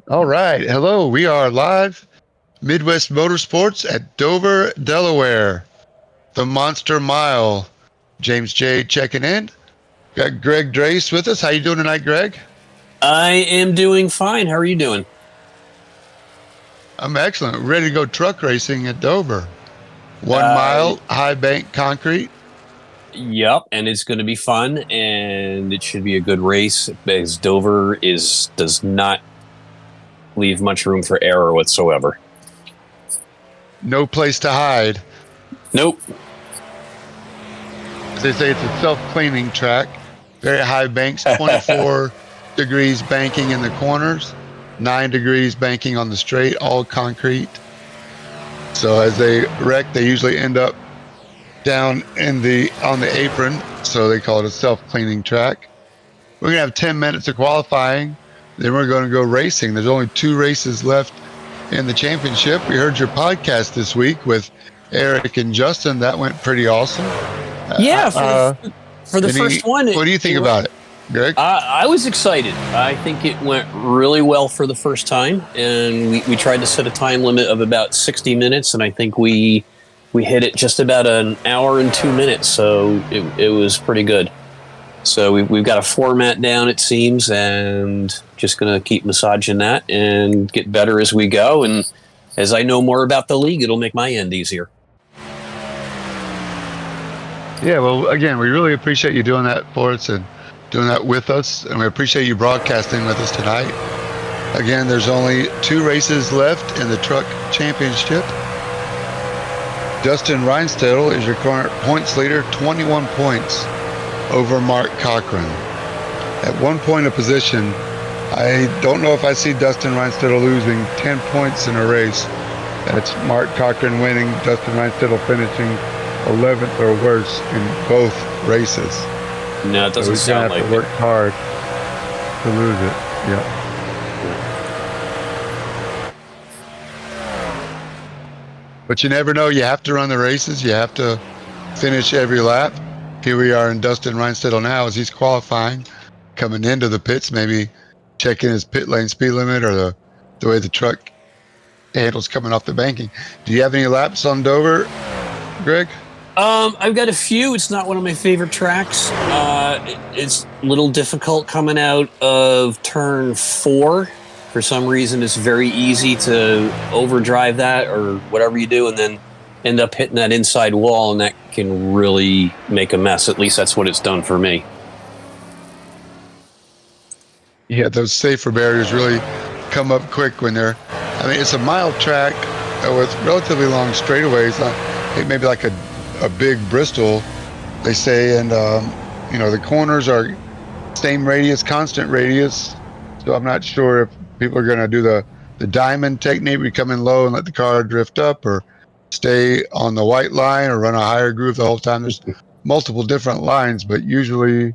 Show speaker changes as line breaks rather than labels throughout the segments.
All right. Hello. We are live Midwest Motorsports at Dover, Delaware. The Monster Mile. James J checking in. Got Greg Drace with us. How you doing tonight, Greg?
I am doing fine. How are you doing?
I'm excellent. Ready to go truck racing at Dover. 1 mile, high bank concrete.
Yep, and it's going to be fun, and it should be a good race because Dover does not leave much room for error whatsoever.
No place to hide.
Nope.
As they say, it's a self-cleaning track. Very high banks, 24 degrees banking in the corners, 9 degrees banking on the straight, all concrete. So as they wreck, they usually end up down on the apron, so they call it a self-cleaning track. We're gonna have 10 minutes of qualifying, then we're going to go racing. There's only 2 races left in the championship. We heard your podcast this week with Eric and Justin. That went pretty awesome.
Yeah, for the first one.
What do you think about it, Greg?
I was excited. I think it went really well for the first time, and we tried to set a time limit of about 60 minutes, and I think we hit it just about an hour and 2 minutes, so it was pretty good. So we've got a format down, it seems, and just going to keep massaging that and get better as we go. And as I know more about the league, it'll make my end easier.
Yeah, well, again, we really appreciate you doing that for us and doing that with us, and we appreciate you broadcasting with us tonight. Again, there's only 2 races left in the truck championship. Dustin Reinstedel is your current points leader, 21 points over Mark Cochran. At 1 point of position, I don't know if I see Dustin Reinstedel losing 10 points in a race. That's Mark Cochran winning, Dustin Reinstedel finishing 11th or worse in both races.
No, it doesn't sound like it.
Work hard to lose it. Yeah. But you never know. You have to run the races. You have to finish every lap. Here we are in Dustin Reinstedel now as he's qualifying, coming into the pits, maybe checking his pit lane speed limit or the way the truck handles coming off the banking. Do you have any laps on Dover, Greg?
I've got a few. It's not one of my favorite tracks. It's a little difficult coming out of turn 4. For some reason, it's very easy to overdrive that or whatever you do and then end up hitting that inside wall, and that can really make a mess. At least that's what it's done for me.
Yeah, those safer barriers really come up quick when they're... I mean, it's a mile track with relatively long straightaways. Maybe like a big Bristol, they say, and the corners are same radius, constant radius. So I'm not sure if people are going to do the diamond technique, we come in low and let the car drift up, or stay on the white line or run a higher groove the whole time. There's multiple different lines, but usually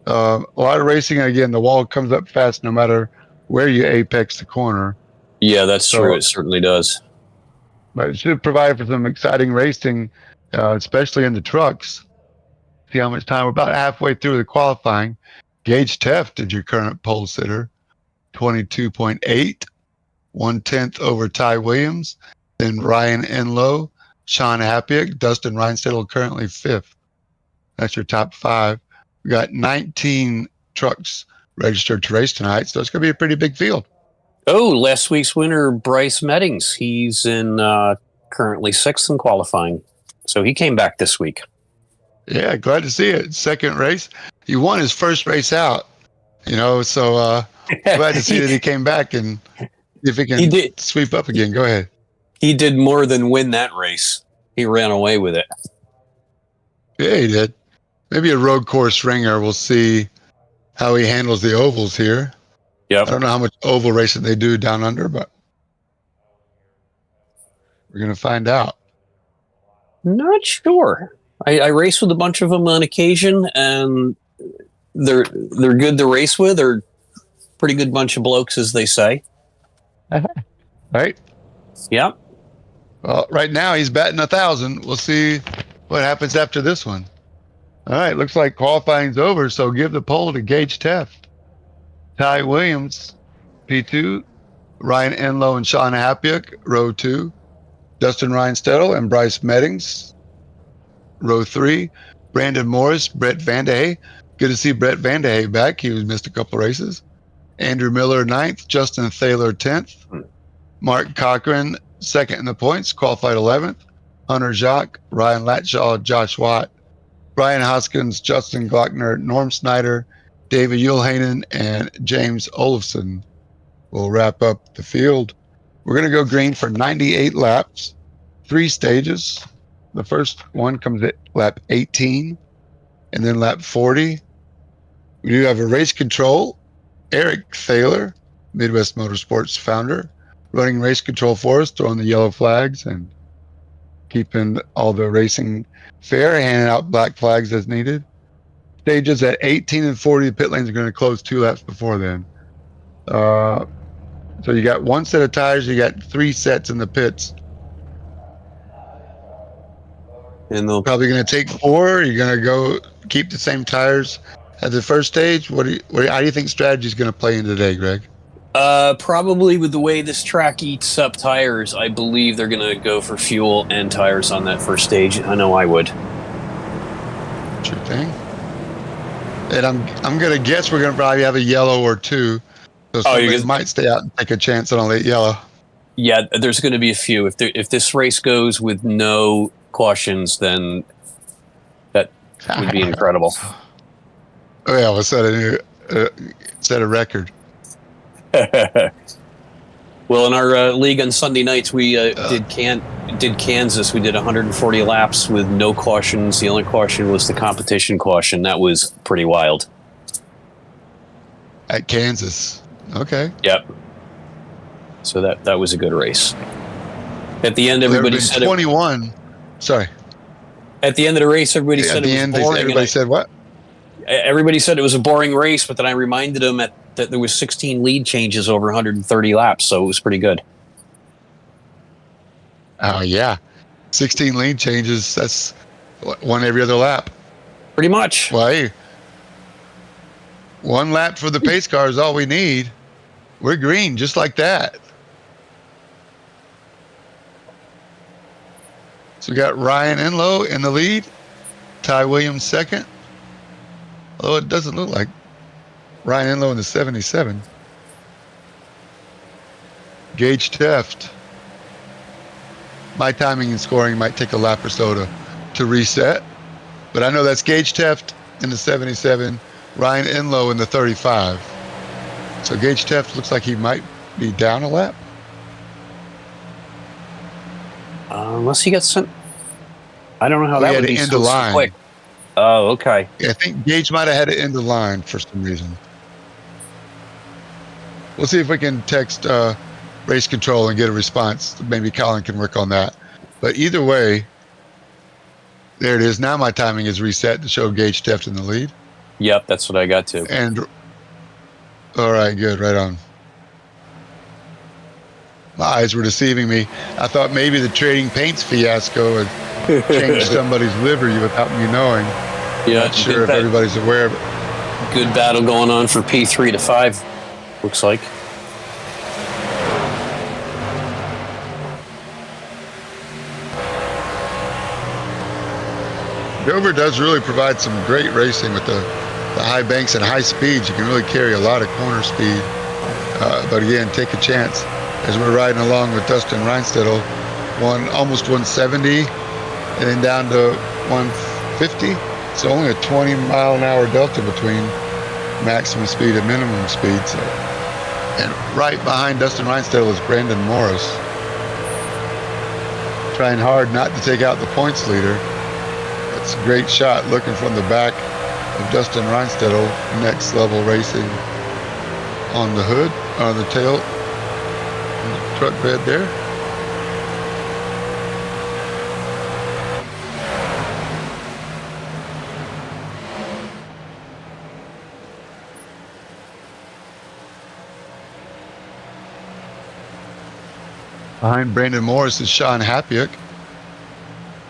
a lot of racing, again, the wall comes up fast no matter where you apex the corner.
Yeah, that's true. It certainly does.
But it should provide for some exciting racing, especially in the trucks. See how much time. We're about halfway through the qualifying. Gage Teft is your current pole sitter, 22.8, 1/10 over Ty Williams. Then Ryan Enlow, Sean Happick, Dustin Reinstedel currently 5th. That's your top 5. We got 19 trucks registered to race tonight, so it's going to be a pretty big field.
Oh, last week's winner, Bryce Meddings. He's in currently 6th in qualifying. So he came back this week.
Yeah, glad to see it. Second race. He won his first race out, so glad to see that he came back and if he can sweep up again. Go ahead.
He did more than win that race. He ran away with it.
Yeah, he did. Maybe a road course ringer. We'll see how he handles the ovals here.
Yep.
I don't know how much oval racing they do down under, but we're going to find out.
Not sure. I race with a bunch of them on occasion, and they're good to race with. They're pretty good bunch of blokes, as they say.
Right?
Yep.
Well, right now he's batting 1,000. We'll see what happens after this one. All right, looks like qualifying's over, so give the pole to Gage Teft. Ty Williams, P2, Ryan Enlow and Sean Hapiuk, row 2. Dustin Reinstedel and Bryce Meddings, row 3. Brandon Morris, Brett Vandehey. Good to see Brett Vandehey back. He was missed a couple races. Andrew Miller, 9th. Justin Thaler, 10th. Mark Cochran, 2nd in the points, qualified 11th. Hunter Jacques, Ryan Latshaw, Josh Watt, Brian Hoskins, Justin Glockner, Norm Snyder, David Uelhanen, and James Olafson will wrap up the field. We're going to go green for 98 laps, 3 stages. The first one comes at lap 18 and then lap 40. We do have a race control. Eric Thaler, Midwest Motorsports founder, running race control for us, throwing the yellow flags and keeping all the racing fair, handing out black flags as needed. Stages at 18 and 40, the pit lanes are going to close 2 laps before then. So you got 1 set of tires, you got 3 sets in the pits.
And they'll
Probably going to take 4. You're going to go keep the same tires at the first stage. How do you think strategy is going to play in today, Greg?
probably with the way this track eats up tires, I believe they're going to go for fuel and tires on that first stage. I know I would.
Sure thing. And I'm going to guess we're going to probably have a yellow or 2. So somebody might stay out and take a chance on a late yellow.
Yeah, there's going to be a few. If this race goes with no cautions, then that would be incredible.
Oh yeah, we'll set a record.
Well, in our league on Sunday nights, we did Kansas. We did 140 laps with no cautions. The only caution was the competition caution. That was pretty wild.
At Kansas. Okay.
Yep. So that was a good race. At the end, everybody said
21. Sorry.
At the end of the race, everybody said it was boring.
Everybody said what?
Everybody said it was a boring race, but then I reminded them that there was 16 lead changes over 130 laps, so it was pretty good.
Oh yeah, 16 lead changes. That's one every other lap.
Pretty much.
Well, hey, 1 lap for the pace car is all we need. We're green, just like that. So we got Ryan Enlow in the lead, Ty Williams second. Although it doesn't look like Ryan Enlow in the 77. Gage Teft. My timing and scoring might take a lap or so to reset. But I know that's Gage Teft in the 77, Ryan Enlow in the 35. So Gage Teft looks like he might be down a lap.
Unless he gets sent. I don't know how that would be so quick. Oh, okay.
Yeah, I think Gage might have had it in the line for some reason. We'll see if we can text race control and get a response. Maybe Colin can work on that. But either way, there it is. Now my timing is reset to show Gage Teft in the lead.
Yep, that's what I got to.
And all right, good, right on. My eyes were deceiving me. I thought maybe the trading paints fiasco had changed somebody's livery without me knowing.
Yeah,
not sure if everybody's aware of it.
Good battle going on for P3 to 5, looks like.
Dover does really provide some great racing with the high banks and high speeds. You can really carry a lot of corner speed. But again, take a chance. As we're riding along with Dustin Reinstedel, almost 170 and then down to 150. So only a 20-mile-an-hour delta between maximum speed and minimum speed. So, and right behind Dustin Reinstedel is Brandon Morris, trying hard not to take out the points leader. That's a great shot looking from the back of Dustin Reinstedel. Next level racing on the hood, on the tail, on the truck bed there. Behind Brandon Morris is Sean Hapiuk.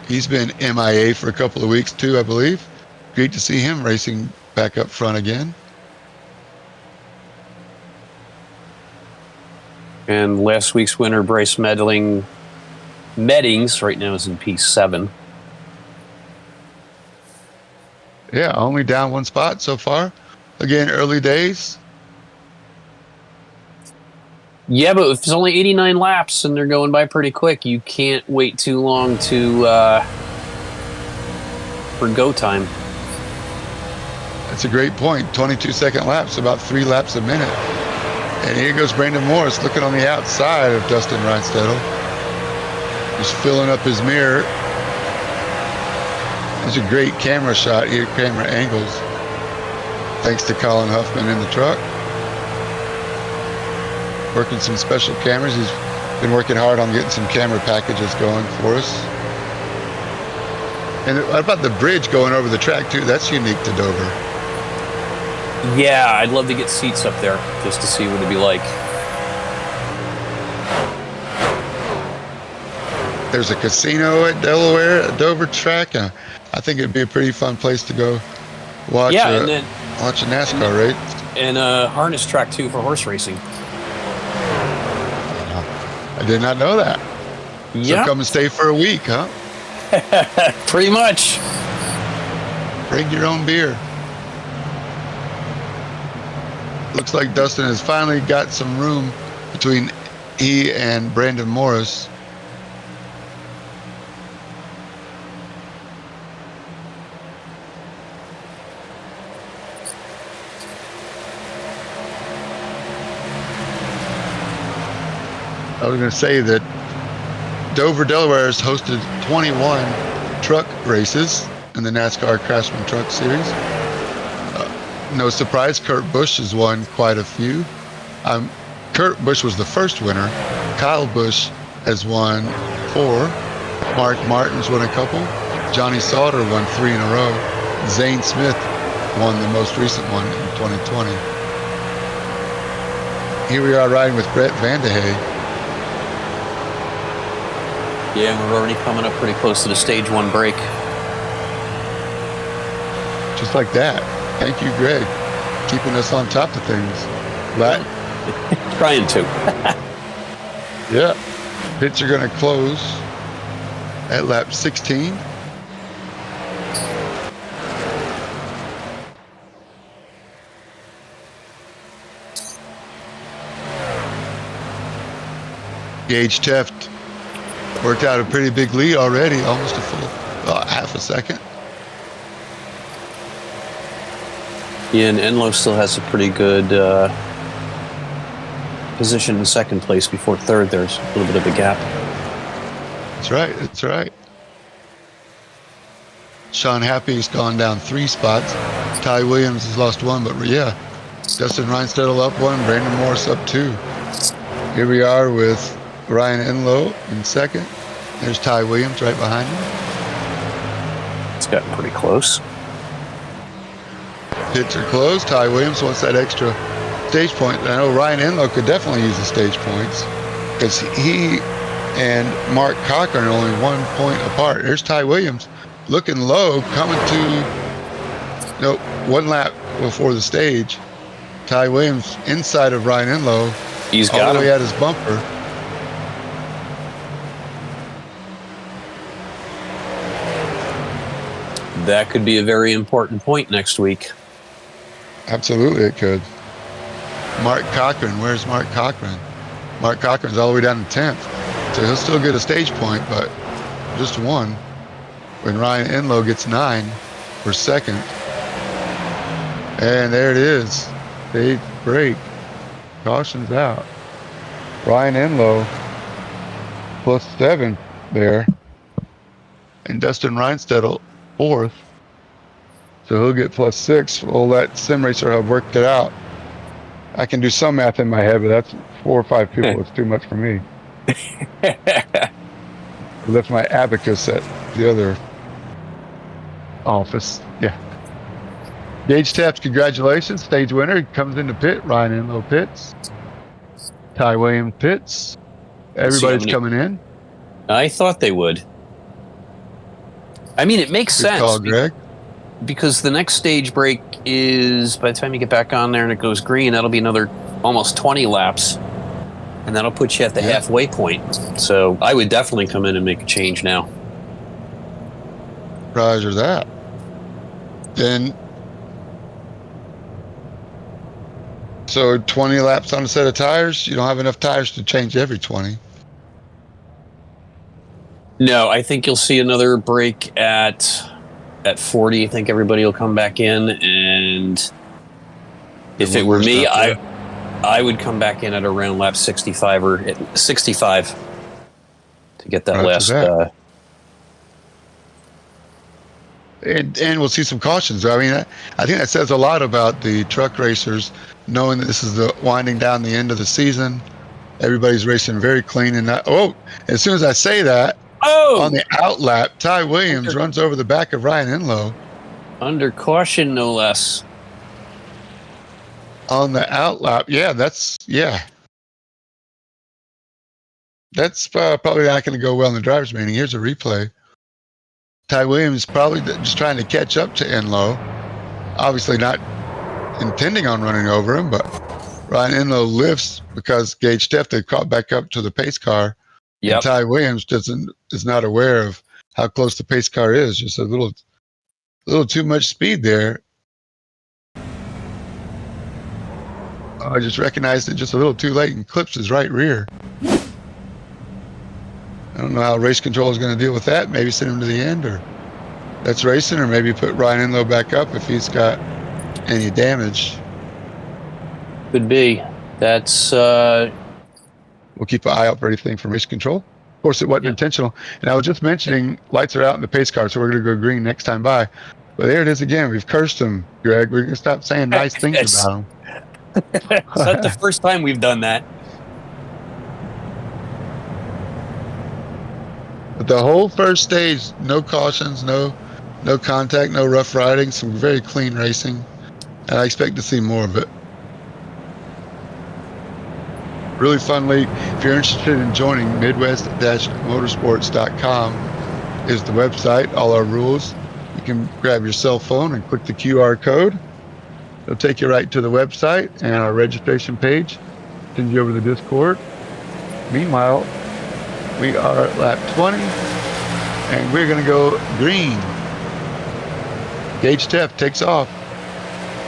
He's been MIA for a couple of weeks too, I believe. Great to see him racing back up front again.
And last week's winner, Bryce Meddings, right now is in P7.
Yeah, only down one spot so far. Again, early days.
Yeah, but if it's only 89 laps and they're going by pretty quick, you can't wait too long for go time.
That's a great point. 22-second laps, about 3 laps a minute. And here goes Brandon Morris looking on the outside of Dustin Reinstedel. Just filling up his mirror. It's a great camera shot here, camera angles. Thanks to Colin Huffman in the truck. Working some special cameras. He's been working hard on getting some camera packages going for us. And what about the bridge going over the track too? That's unique to Dover.
Yeah, I'd love to get seats up there just to see what it'd be like.
There's a casino at Delaware, at Dover track. I think it'd be a pretty fun place to go watch, watch a NASCAR race.
And a harness track too for horse racing.
I did not know that.
Yeah.
So come and stay for a week, huh?
Pretty much.
Bring your own beer. Looks like Dustin has finally got some room between he and Brandon Morris. I was going to say that Dover, Delaware has hosted 21 truck races in the NASCAR Craftsman Truck Series. No surprise, Kurt Busch has won quite a few. Kurt Busch was the first winner. Kyle Busch has won 4. Mark Martin's won a couple. Johnny Sauter won 3 in a row. Zane Smith won the most recent one in 2020. Here we are riding with Brett Vandehey.
Yeah, we're already coming up pretty close to the stage 1 break.
Just like that. Thank you, Greg, keeping us on top of things.
Trying to.
Yeah. Pits are going to close at lap 16. Gage Teft worked out a pretty big lead already, almost a full half a second.
Yeah, and Enloe still has a pretty good position in second place before third. There's a little bit of a gap.
That's right. That's right. Sean Happy's gone down 3 spots. Ty Williams has lost 1, but yeah, Dustin Reinstedel up 1, Brandon Morris up 2. Here we are with Ryan Enloe in second. There's Ty Williams right behind him.
It's gotten pretty close.
Pits are closed. Ty Williams wants that extra stage point. I know Ryan Enloe could definitely use the stage points because he and Mark Cochran are only 1 point apart. There's Ty Williams looking low, coming to 1 lap before the stage. Ty Williams inside of Ryan Enloe.
He's got
all the
him.
way at his bumper.
That could be a very important point next week.
Absolutely, it could. Mark Cochran, where's Mark Cochran? Mark Cochran's all the way down to 10th. So he'll still get a stage point, but just 1. When Ryan Enloe gets 9 for second. And there it is. Stage break. Caution's out. Ryan Enloe plus 7 there. And Dustin Reinstedel 4th. So he'll get plus 6. We'll let Sim Racer Hub work it out. I can do some math in my head, but that's 4 or 5 people. It's too much for me. Lift my abacus at the other office. Yeah. Gage Teft, congratulations. Stage winner. He comes into pit. Ryan Enloe pits. Ty Williams pits. Everybody's coming in.
I thought they would. I mean, it makes
Good
sense.
call, Greg.
Because the next stage break is, by the time you get back on there and it goes green, that'll be another almost 20 laps. and that'll put you at the
Yeah.
halfway point. So I would definitely come in and make a change now.
Roger that. Then, so 20 laps on a set of tires. You don't have enough tires to change every 20.
No, I think you'll see another break at 40. I think everybody will come back in, and if it were me, I would come back in at around lap 65 or 65 to get that last.
And we'll see some cautions. I mean, I think that says a lot about the truck racers, knowing that this is the winding down the end of the season. Everybody's racing very clean. And as soon as I say that, on the out lap, Ty Williams runs over the back of Ryan Enlow.
Under caution, no less.
On the out lap, that's probably not going to go well in the driver's meeting. Here's a replay. Ty Williams probably just trying to catch up to Enlow. Obviously not intending on running over him, but Ryan Enlow lifts because Gage Steff, they caught back up to the pace car. Yep. And Ty Williams is not aware of how close the pace car is. Just a little too much speed there. I just recognized it just a little too late and clips his right rear. I don't know how race control is going to deal with that. Maybe send him to the end, or that's racing, or maybe put Ryan Enlow back up if he's got any damage.
Could be. That's.
We'll keep an eye out for anything from race control. Of course, it wasn't intentional. And I was just mentioning lights are out in the pace car, so we're going to go green next time by. But there it is again. We've cursed him, Greg. We're going to stop saying nice things about him.
It's not the first time we've done that.
But the whole first stage, no cautions, no contact, no rough riding, some very clean racing. And I expect to see more of it. Really fun league. If you're interested in joining, Midwest-Motorsports.com is the website. All our rules. You can grab your cell phone and click the QR code. It'll take you right to the website and our registration page. Send you over to the Discord. Meanwhile, we are at lap 20, and we're going to go green. Gage Steff takes off.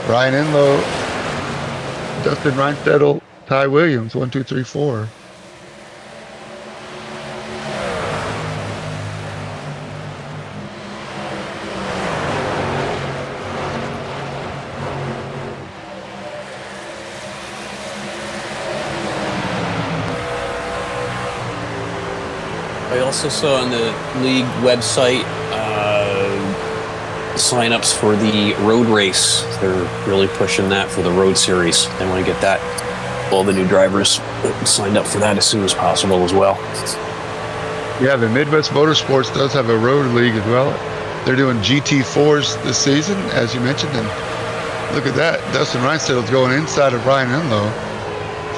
Ryan Enlow, Dustin Reinstedel, Ty Williams, 1, 2, 3, 4.
I also saw on the league website sign-ups for the road race. They're really pushing that for the road series. They want to get that, all the new drivers signed up for that as soon as possible as well.
Yeah, the Midwest Motorsports does have a road league as well. They're doing GT4s this season, as you mentioned, and look at that. Dustin Reinstedtel's going inside of Ryan Enlow,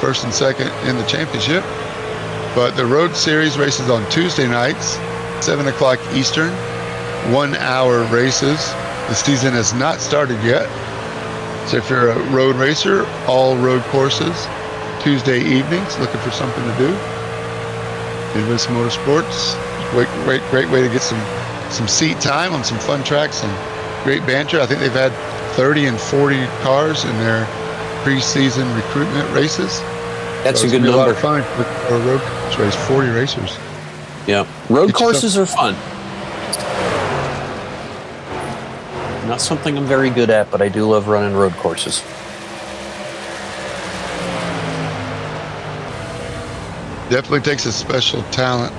first and second in the championship. But the road series races on Tuesday nights, 7 o'clock Eastern, 1 hour races. The season has not started yet. So if you're a road racer, all road courses, Tuesday evenings, looking for something to do. Midwest Motorsports, great way to get some seat time on some fun tracks and great banter. I think they've had 30 and 40 cars in their preseason recruitment races.
That's a good number. A lot of
fun for a road course race, 40 racers.
Yeah, road courses are fun. Not something I'm very good at, but I do love running road courses.
Definitely takes a special talent,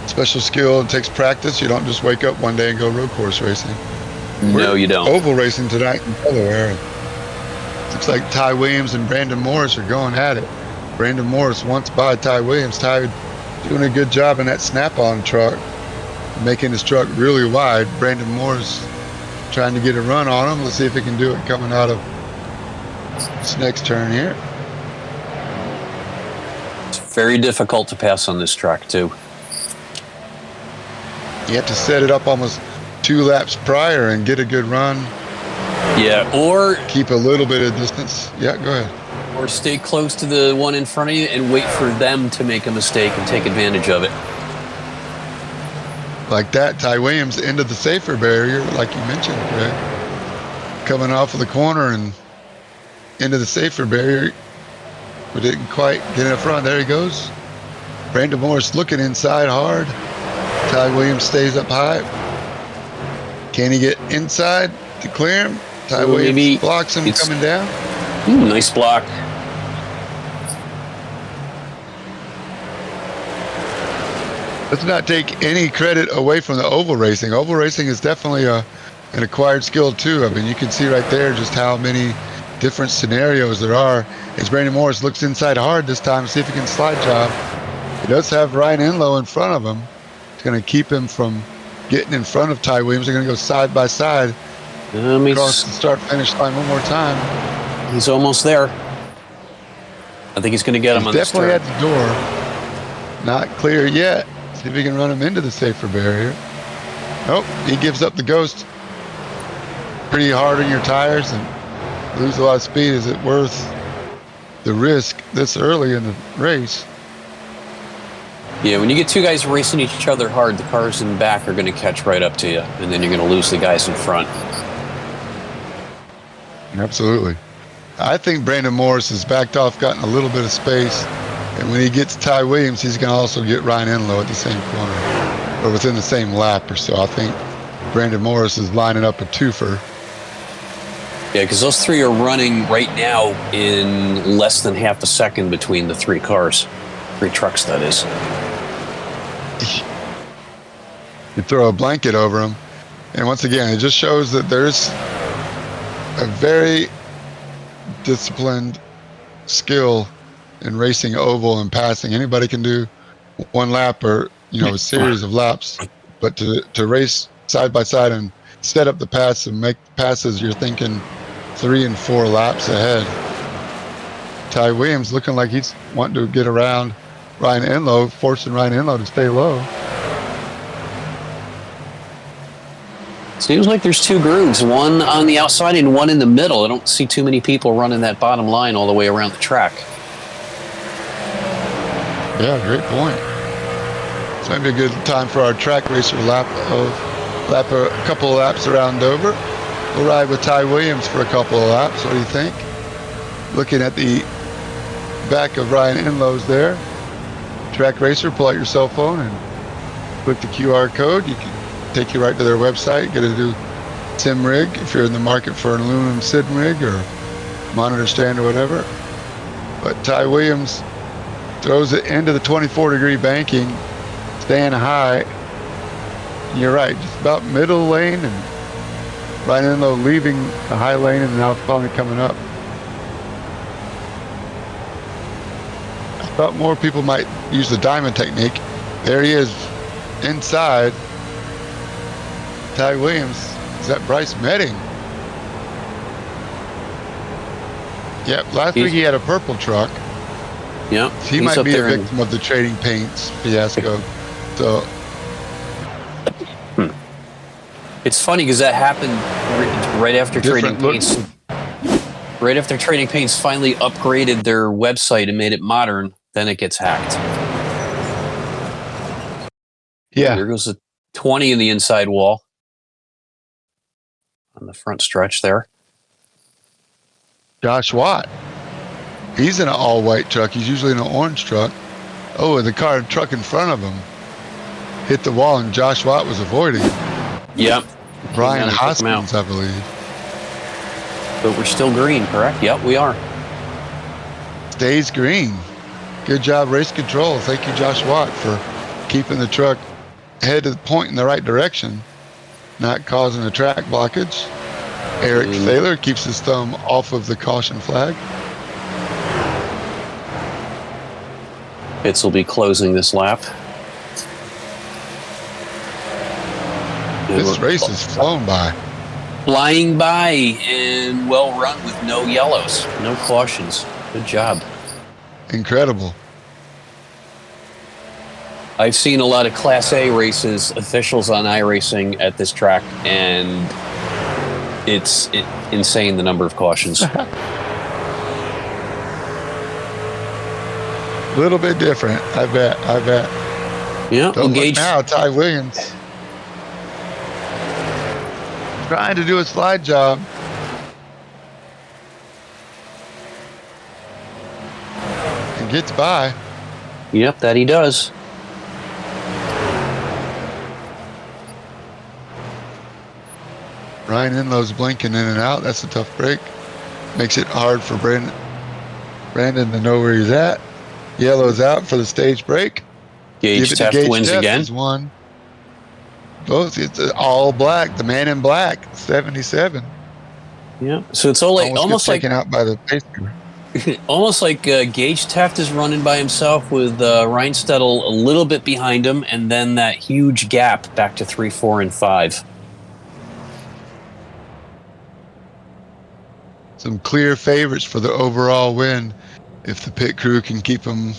special skill. It takes practice. You don't just wake up one day and go road course racing.
No, you don't.
Oval racing tonight in Delaware. Looks like Ty Williams and Brandon Morris are going at it. Brandon Morris wants by Ty Williams. Ty doing a good job in that snap-on truck, making his truck really wide. Brandon Morris trying to get a run on him. Let's see if he can do it coming out of this next turn here.
It's very difficult to pass on this track, too.
You have to set it up almost 2 laps prior and get a good run.
Yeah, or
keep a little bit of distance. Yeah, go ahead.
or stay close to the one in front of you and wait for them to make a mistake and take advantage of it.
Like that, Ty Williams into the safer barrier, like you mentioned, Greg. Coming off of the corner and into the safer barrier. We didn't quite get in front. There he goes. Brandon Morris looking inside hard. Ty Williams stays up high. Can he get inside to clear him? Ty Williams blocks him coming down.
Ooh, nice block.
Let's not take any credit away from the oval racing. Oval racing is definitely an acquired skill too. I mean, you can see right there just how many different scenarios there are. As Brandon Morris looks inside hard this time, see if he can slide job. He does have Ryan Enlow in front of him. It's going to keep him from getting in front of Ty Williams. They're going to go side by side across the start-finish line one more time.
He's almost there. I think he's going to get him on this turn.
Definitely at the door. Not clear yet. See if he can run him into the safer barrier. Nope, he gives up the ghost. Pretty hard on your tires and lose a lot of speed. Is it worth the risk this early in the race?
Yeah, when you get two guys racing each other hard, the cars in the back are going to catch right up to you, and then you're going to lose the guys in front.
Absolutely. I think Brandon Morris has backed off, gotten a little bit of space, and when he gets Ty Williams, he's going to also get Ryan Enlow at the same corner, or within the same lap or so. I think Brandon Morris is lining up a twofer.
Yeah, because those three are running right now in less than half a second between the three cars. Three trucks, that is.
You throw a blanket over them, and once again, it just shows that there's a very disciplined skill in racing oval and passing. Anybody can do one lap or a series of laps, but to race side by side and set up the pass and make passes, you're thinking 3 and 4 laps ahead. Ty Williams looking like he's wanting to get around Ryan Enlow, forcing Ryan Enlow to stay low.
Seems like there's two grooves, one on the outside and one in the middle. I don't see too many people running that bottom line all the way around the track.
Yeah, great point. It's might be a good time for our track racer lap a couple of laps around Dover. We'll ride with Ty Williams for a couple of laps. What do you think? Looking at the back of Ryan Enlow's there. Track racer, pull out your cell phone and click the QR code. You can take you right to their website. Get a new sim rig if you're in the market for an aluminum sim rig or monitor stand or whatever. But Ty Williams throws it into the 24-degree banking, staying high. You're right, just about middle lane, and Ryan Enlow leaving the high lane and now finally coming up. I thought more people might use the diamond technique. There he is inside. Ty Williams. Is that Bryce Medding? Yep, last week he had a purple truck.
Yeah,
he might be a victim of the trading paints fiasco. So
it's funny because that happened right after Trading Paints. Right after Trading Paints finally upgraded their website and made it modern, then it gets hacked.
Yeah.
There goes a 20 in the inside wall on the front stretch there.
Josh Watt. He's in an all-white truck. He's usually in an orange truck. Oh, and the truck in front of him hit the wall, and Josh Watt was avoiding.
Yep.
Brian Hoskins, I believe.
But we're still green, correct? Yep, we are.
Stays green. Good job, race control. Thank you, Josh Watt, for keeping the truck head to the point in the right direction, not causing a track blockage. Eric Thaler keeps his thumb off of the caution flag.
Pitts will be closing this lap.
This race is flown by.
Flying by and well run with no yellows, no cautions. Good job.
Incredible.
I've seen a lot of Class A races, officials on iRacing at this track, and It's insane, the number of cautions.
A little bit different, I bet.
Yeah,
Don't look
Gage.
now, Ty Williams. Trying to do a slide job. And gets by.
Yep, that he does.
Ryan Enlow's blinking in and out. That's a tough break. Makes it hard for Brandon to know where he's at. Yellow's out for the stage break.
Gage Taft wins
Taft
again.
Is one. Both. It's all black. The man in black, 77.
Yeah. So it's almost like
taken out by the pace car.
almost like Gage Taft is running by himself with Ryan Stedel a little bit behind him, and then that huge gap back to 3, 4, and 5.
Some clear favorites for the overall win. If the pit crew can keep them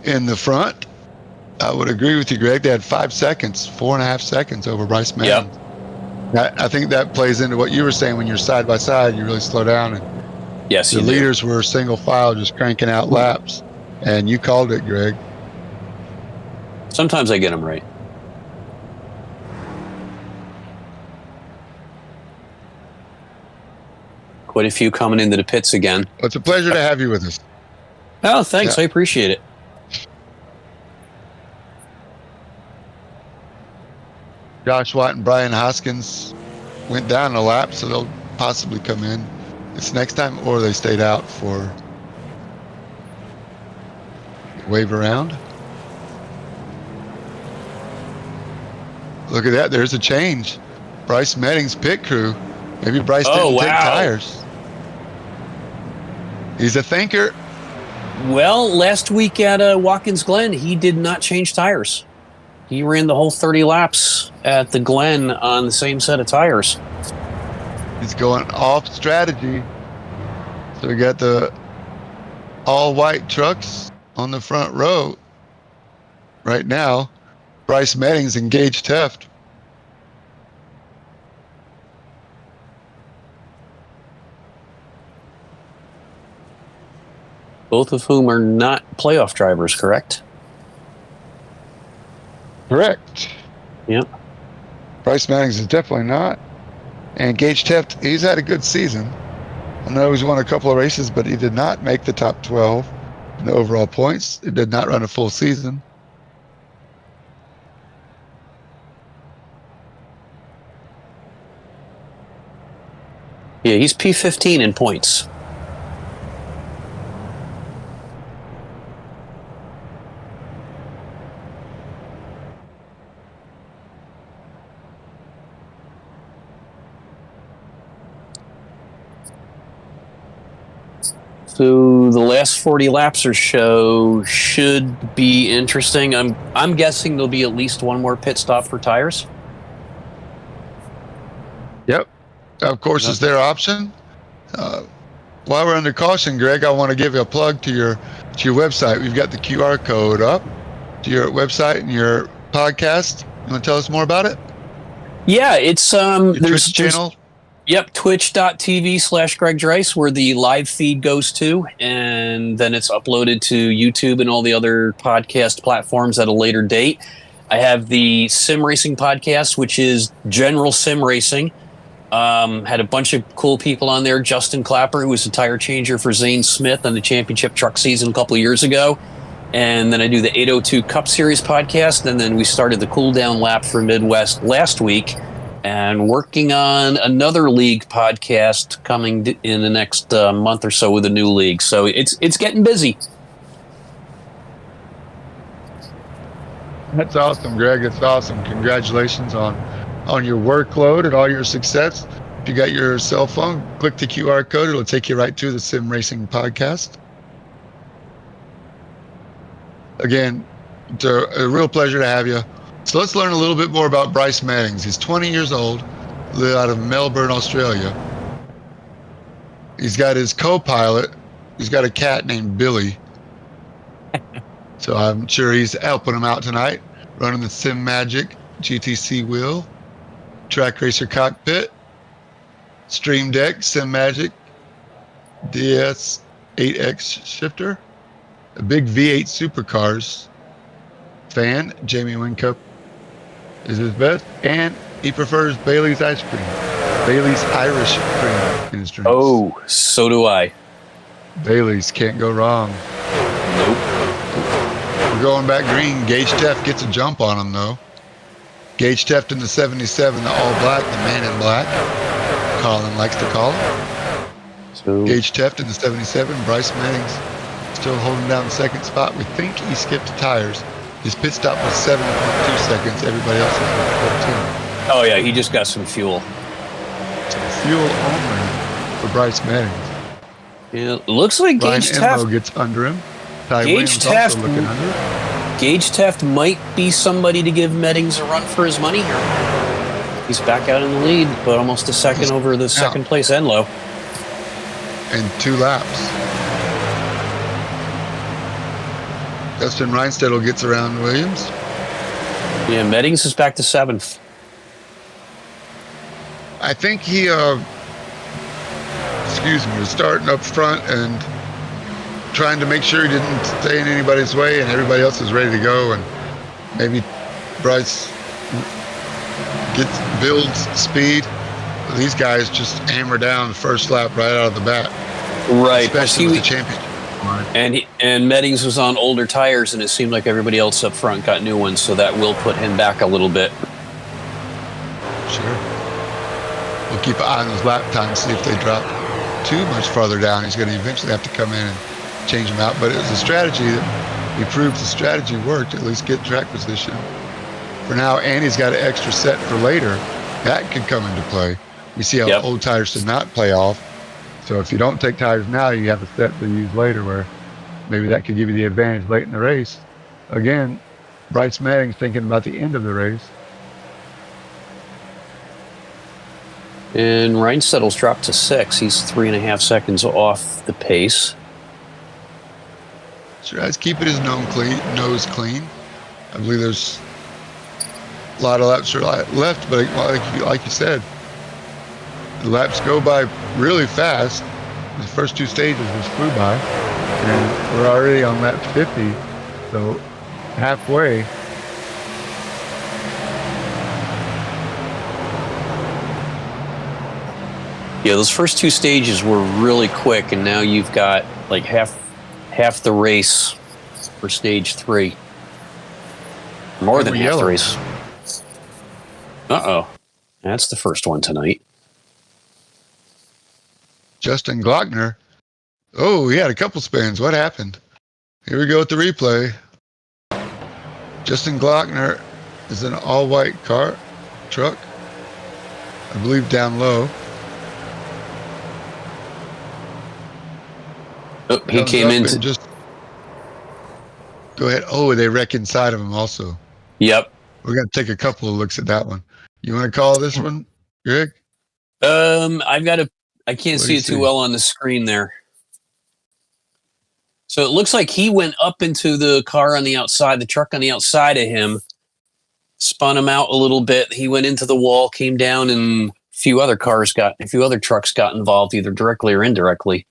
in the front, I would agree with you, Greg. They had 5 seconds, 4.5 seconds over Bryce Manning.
Yep.
I think that plays into what you were saying. When you're side by side, you really slow down. And
yes,
the leaders were single file, just cranking out laps. And you called it, Greg.
Sometimes I get them right. Quite a few coming into the pits again.
Well, it's a pleasure to have you with us.
Oh, thanks.
Yeah.
I appreciate it.
Josh Watt and Brian Hoskins went down a lap, so they'll possibly come in this next time, or they stayed out for wave around. Look at that. There's a change. Bryce Medding's pit crew. Maybe Bryce didn't take tires. He's a thinker.
Well, last week at Watkins Glen, he did not change tires. He ran the whole 30 laps at the Glen on the same set of tires.
He's going off strategy. So we got the all-white trucks on the front row right now. Bryce Medding's and Gage Taft.
Both of whom are not playoff drivers, correct?
Correct.
Yep.
Bryce Medding's is definitely not. And Gage Taft, he's had a good season. I know he's won a couple of races, but he did not make the top 12 in the overall points. He did not run a full season.
Yeah, he's P15 in points. So the last 40 laps or so should be interesting. I'm guessing there'll be at least one more pit stop for tires.
Yep. Of course, it's their option. While we're under caution, Greg, I want to give you a plug to your website. We've got the QR code up to your website and your podcast. You want to tell us more about it?
Yeah, it's
Your Twitch channel.
Yep, twitch.tv/Greg Dreiss, where the live feed goes to, and then it's uploaded to YouTube and all the other podcast platforms at a later date. I have the Sim Racing podcast, which is general sim racing. Had a bunch of cool people on there. Justin Clapper, who was a tire changer for Zane Smith on the championship truck season a couple of years ago. And then I do the 802 Cup Series podcast, and then we started the cool down lap for Midwest last week. And working on another league podcast coming in the next month or so with a new league. So it's getting busy.
That's awesome, Greg. It's awesome. Congratulations on your workload and all your success. If you got your cell phone, click the QR code. It'll take you right to the Sim Racing podcast. Again, it's a real pleasure to have you. So let's learn a little bit more about Bryce Meddings. He's 20 years old, lives out of Melbourne, Australia. He's got his co-pilot. He's got a cat named Billy. So I'm sure he's helping him out tonight, running the Sim Magic GTC wheel, track racer cockpit. Stream Deck, SimMagic, DS8X shifter, a big V8 supercars fan. Jamie Wincup is his best, and he prefers Bailey's ice cream, Bailey's Irish cream in his drinks.
Oh, so do I.
Bailey's can't go wrong.
Nope.
We're going back green. Gage Teft gets a jump on him though. Gage Teft in the 77, the all black, the man in black. Colin likes to call him.
So
Gage Teft in the 77. Bryce Manning's still holding down the second spot. We think he skipped tires. His pit stop was 7.2 seconds. Everybody else is at 14.
oh yeah, he just got some fuel.
So fuel only for Bryce Manning.
Yeah, it looks like
Ryan
Gage
Enlow
Teft.
gets under him. Ty
Gage
Williams
Teft-
also looking under.
Gage Teft might be somebody to give Meddings a run for his money here. He's back out in the lead, but almost a second over the second place Enlow.
And 2 laps. Dustin Reinstedel gets around Williams.
Yeah, Meddings is back to 7th.
I think he, was starting up front and trying to make sure he didn't stay in anybody's way and everybody else is ready to go. And maybe Bryce builds speed. These guys just hammer down the first lap right out of the bat.
Right.
Especially with the championship.
And Meddings was on older tires, and it seemed like everybody else up front got new ones, so that will put him back a little bit.
Sure. We'll keep an eye on those lap times, see if they drop too much farther down. He's going to eventually have to come in and change them out. But it was a strategy that he proved the strategy worked, at least get track position. For now, and he's got an extra set for later. That could come into play. We see how old tires did not play off. So if you don't take tires now, you have a set to use later where maybe that could give you the advantage late in the race. Again, Bryce Manning's thinking about the end of the race.
And Reinstedtel's dropped to 6. He's 3.5 seconds off the pace.
So guys, keeping his nose clean. I believe there's a lot of laps left, but like you said, the laps go by really fast. The first 2 stages just flew by, and we're already on lap 50, so halfway.
Yeah, those first 2 stages were really quick, and now you've got like half the race for stage 3. More than half the race. Uh-oh. That's the first one tonight.
Justin Glockner. Oh, he had a couple spins. What happened? Here we go with the replay. Justin Glockner is an all-white truck. I believe down low.
Oh, he came into...
Just go ahead. Oh, they wreck inside of him also.
Yep.
We're going to take a couple of looks at that one. You want to call this one, Greg?
I can't see it too well on the screen there. So it looks like he went up into the car on the outside, the truck on the outside of him, spun him out a little bit. He went into the wall, came down, and a few other trucks got involved, either directly or indirectly.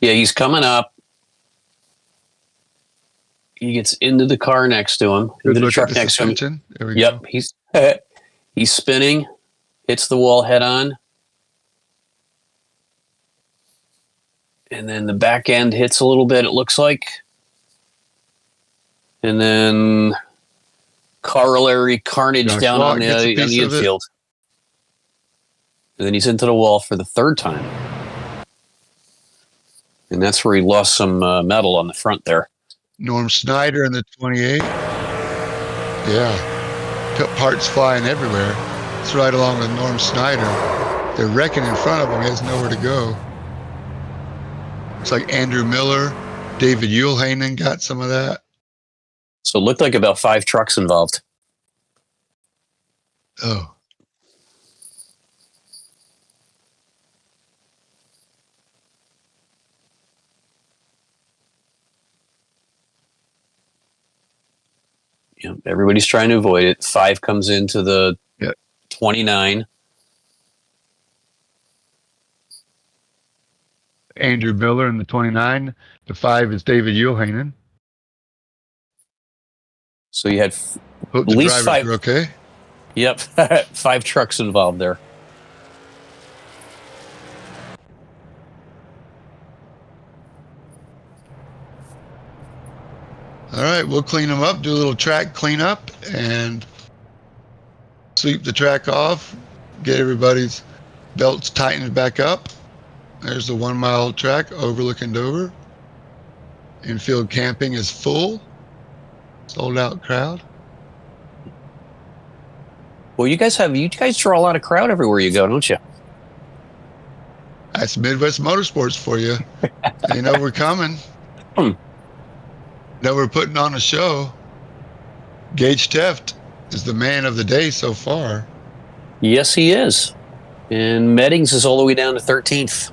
Yeah, he's coming up. He gets into the car next to him, into the truck next to him.
There we go.
He's spinning, hits the wall head on. And then the back end hits a little bit, it looks like. And then corollary carnage down on the infield. And then he's into the wall for the 3rd time. And that's where he lost some metal on the front there.
Norm Snyder in the 28. Yeah. Cut parts flying everywhere. It's right along with Norm Snyder. They're wrecking in front of him. He has nowhere to go. It's like Andrew Miller, David Uelhanen got some of that.
So it looked like about 5 trucks involved.
Oh.
Yep, everybody's trying to avoid it. 5 comes into the 29.
Andrew Miller in the 29. The 5 is David Uelhanen.
So you had
Hope
at
the
least
drivers
5.
are okay.
Yep, 5 trucks involved there.
All right, we'll clean them up, do a little track cleanup, and sweep the track off, get everybody's belts tightened back up. There's the 1 mile track overlooking Dover. Infield camping is full. Sold out crowd.
Well, you guys draw a lot of crowd everywhere you go, don't you?
That's Midwest Motorsports for you. They know we're coming. Know we're putting on a show. Gage Teft is the man of the day so far.
Yes, he is. And Meddings is all the way down to 13th.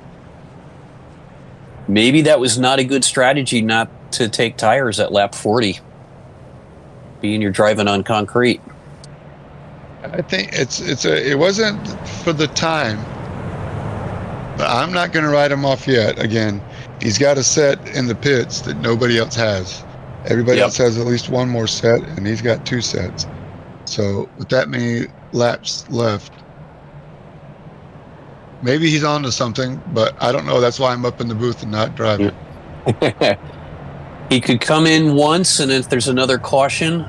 Maybe that was not a good strategy not to take tires at lap 40, being you're driving on concrete.
I think it wasn't for the time, but I'm not going to write him off yet. Again, he's got a set in the pits that nobody else has. Everybody else has at least one more set, and he's got 2 sets. So with that many laps left, maybe he's on to something, but I don't know. That's why I'm up in the booth and not driving.
He could come in once, and if there's another caution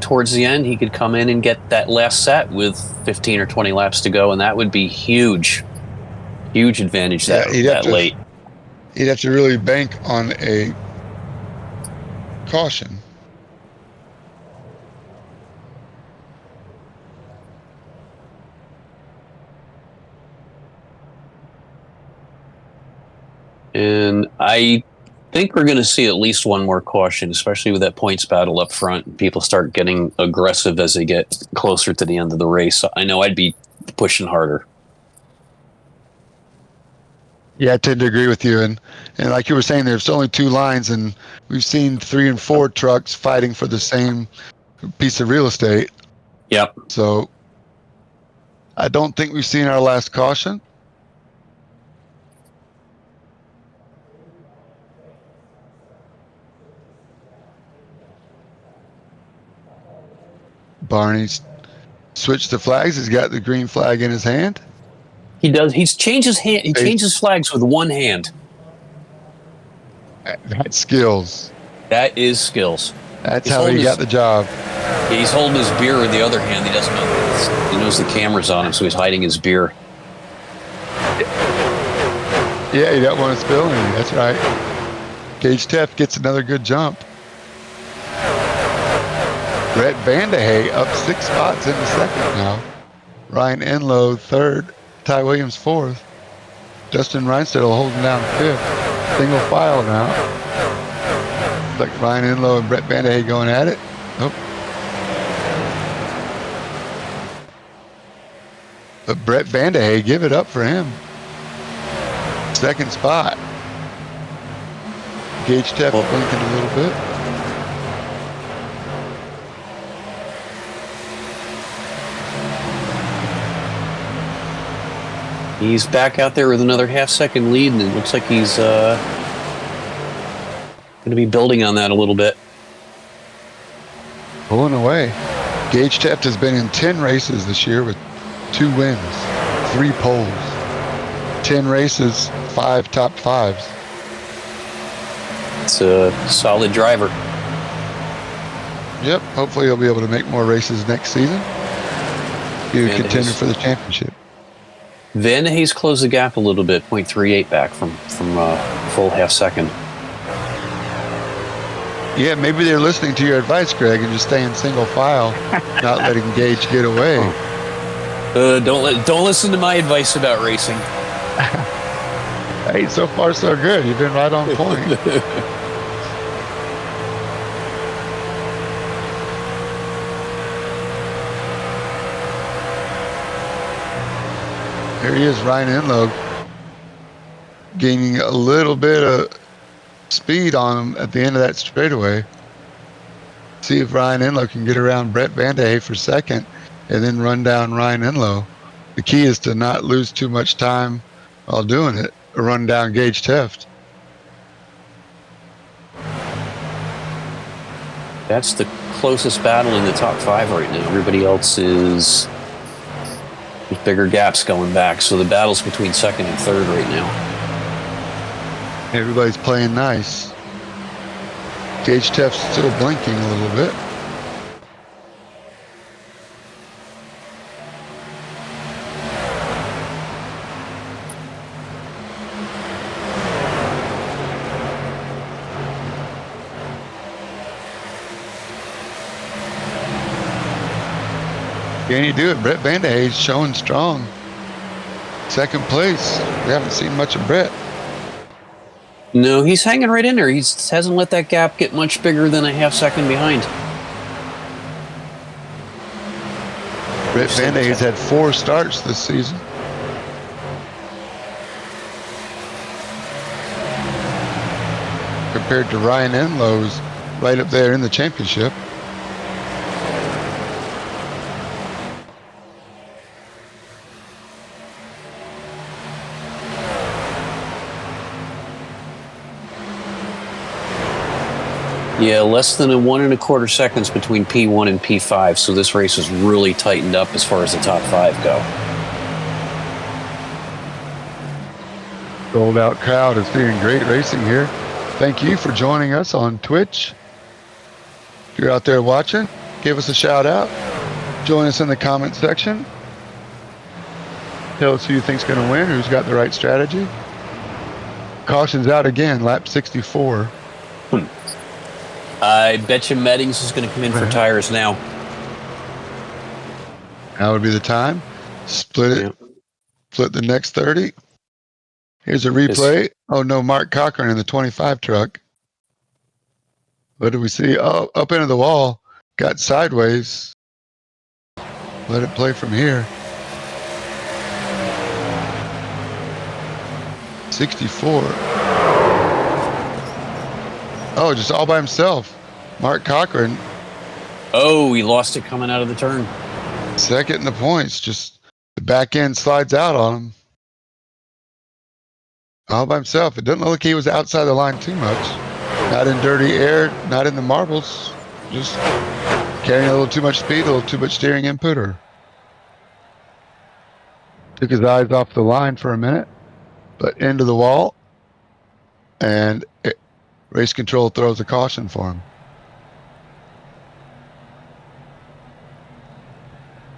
towards the end, he could come in and get that last set with 15 or 20 laps to go, and that would be huge. Huge advantage that late.
He'd have to really bank on a caution.
And I think we're going to see at least one more caution, especially with that points battle up front. People start getting aggressive as they get closer to the end of the race. I know I'd be pushing harder.
Yeah, I tend to agree with you. And like you were saying, there's only 2 lines, and we've seen 3 and 4 trucks fighting for the same piece of real estate.
Yep.
So I don't think we've seen our last caution. Barney's switched the flags. He's got the green flag in his hand.
He does. He's changed his hand. He changes flags with one hand.
That's skills.
That is skills.
That's how he got the job.
Yeah, he's holding his beer with the other hand. He doesn't know. He knows the camera's on him, so he's hiding his beer.
Yeah, he don't want to spill anything. That's right. Gage Teft gets another good jump. Brett Vandehey up 6 spots in the second now. Ryan Enlow 3rd. Ty Williams 4th. Justin Reinstedel holding down 5th. Single file now. Looks like Ryan Enlow and Brett Vandehey going at it. Nope. But Brett Vandehey, give it up for him. 2nd spot. Gage Teft blinking a little bit.
He's back out there with another half-second lead, and it looks like he's going to be building on that a little bit.
Pulling away. Gage Teft has been in 10 races this year with 2 wins, 3 poles, 10 races, 5 top 5s.
It's a solid driver.
Yep. Hopefully he'll be able to make more races next season. Be a contender for the championship.
Vandehey's closed the gap a little bit, 0.38 back from full half-second.
Yeah, maybe they're listening to your advice, Greg, and just staying single file, not letting Gage get away.
Don't listen to my advice about racing.
Hey, so far so good. You've been right on point. There he is, Ryan Enlow, gaining a little bit of speed on him at the end of that straightaway. See if Ryan Enlow can get around Brett Vandehey for 2nd and then run down Ryan Enlow. The key is to not lose too much time while doing it. run down Gage Teft.
That's the closest battle in the top 5 right now. Everybody else is with bigger gaps going back. So the battle's between second and third right now.
Everybody's playing nice. Gage Teft's still blinking a little bit. Can you do it? Brett Vandehey's showing strong. Second place. We haven't seen much of Brett.
No, he's hanging right in there. He hasn't let that gap get much bigger than a half second behind.
Brett Vandehey's had 4 starts this season. Compared to Ryan Enlow's right up there in the championship.
Yeah, less than a 1 1/4 seconds between P1 and P5, so this race is really tightened up as far as the top 5 go.
Sold out crowd is seeing great racing here. Thank you for joining us on Twitch. If you're out there watching, give us a shout out. Join us in the comment section. Tell us who you think's going to win, who's got the right strategy. Caution's out again, lap 64.
I bet you Meddings is going to come in for tires now.
Now would be the time. Split it. Yeah. Split the next 30. Here's a replay. Oh no, Mark Cochran in the 25 truck. What do we see? Oh, up into the wall. Got sideways. Let it play from here. 64. Oh, just all by himself. Mark Cochran.
Oh, he lost it coming out of the turn.
Second in the points. Just the back end slides out on him. All by himself. It doesn't look like he was outside the line too much. Not in dirty air, not in the marbles. Just carrying a little too much speed, a little too much steering input, or took his eyes off the line for a minute, but into the wall, and race control throws a caution for him.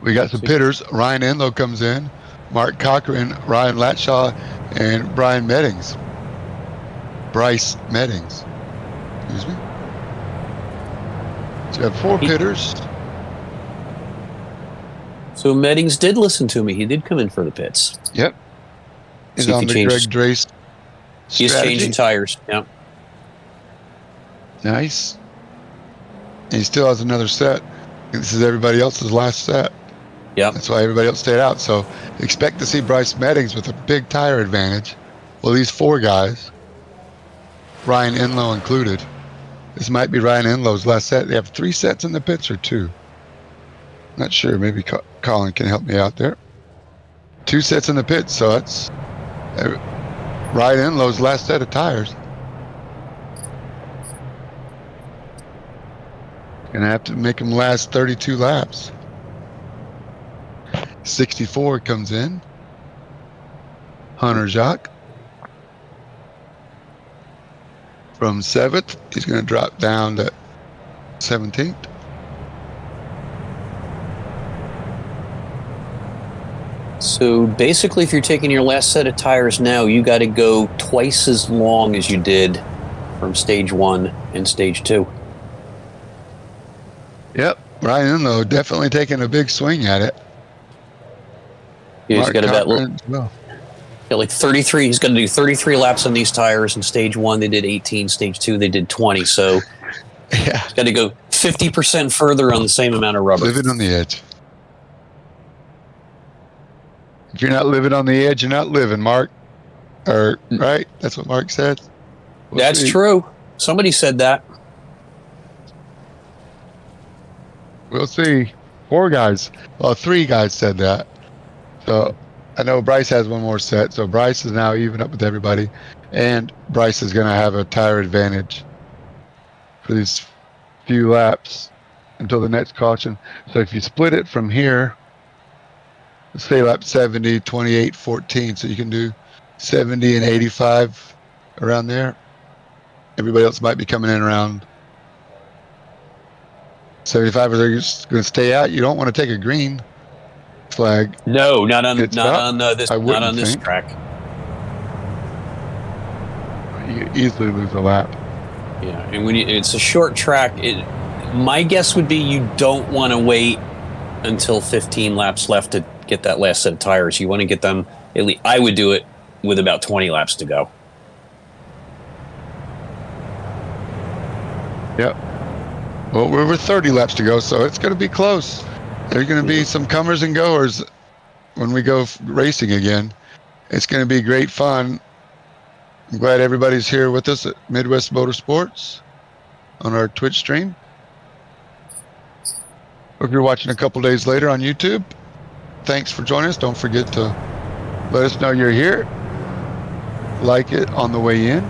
We got some pitters. Ryan Enlow comes in. Mark Cochran, Ryan Latshaw, and Brian Meddings. Bryce Meddings. Excuse me. So you have 4 pitters.
So Meddings did listen to me. He did come in for the pits.
Yep. He's on the Greg Drace strategy.
He's changing tires. Yep.
Nice. And he still has another set. This is everybody else's last set.
Yeah.
That's why everybody else stayed out. So expect to see Bryce Meddings with a big tire advantage. Well, these 4 guys, Ryan Enlow included. This might be Ryan Enlow's last set. They have 3 sets in the pits or 2. Not sure. Maybe Colin can help me out there. 2 sets in the pits, so that's Ryan Enlow's last set of tires. Gonna have to make him last 32 laps. 64 comes in. Hunter Jacques. From 7th, he's going to drop down to 17th.
So basically, if you're taking your last set of tires now, you got to go twice as long as you did from stage 1 and stage 2.
Yep, Ryan Enlow definitely taking a big swing at it.
Yeah, he's got about like 33. He's going to do 33 laps on these tires. In stage 1, they did 18. Stage 2, they did 20. So
yeah,
he's got to go 50% further on the same amount of rubber.
Living on the edge. If you're not living on the edge, you're not living, Mark. Or right? That's what Mark said.
That's true. Somebody said that.
We'll see. 4 guys. Well, 3 guys said that. So I know Bryce has one more set, so Bryce is now even up with everybody, and Bryce is going to have a tire advantage for these few laps until the next caution. So if you split it from here, let's say lap 70, 28, 14, so you can do 70 and 85 around there. Everybody else might be coming in around 75, or they're just going to stay out. You don't want to take a green flag.
No, not on
Pit stop?
this
I
not
wouldn't
on this
think.
track.
You easily lose a lap.
Yeah, and when it's a short track, my guess would be you don't want to wait until 15 laps left to get that last set of tires. You want to get them, at least I would do it with about 20 laps to go.
Yep. Well, we're with 30 laps to go, so it's going to be close. There's going to be some comers and goers when we go racing again. It's going to be great fun. I'm glad everybody's here with us at Midwest Motorsports on our Twitch stream. Hope you're watching a couple days later on YouTube. Thanks for joining us. Don't forget to let us know you're here. Like it on the way in.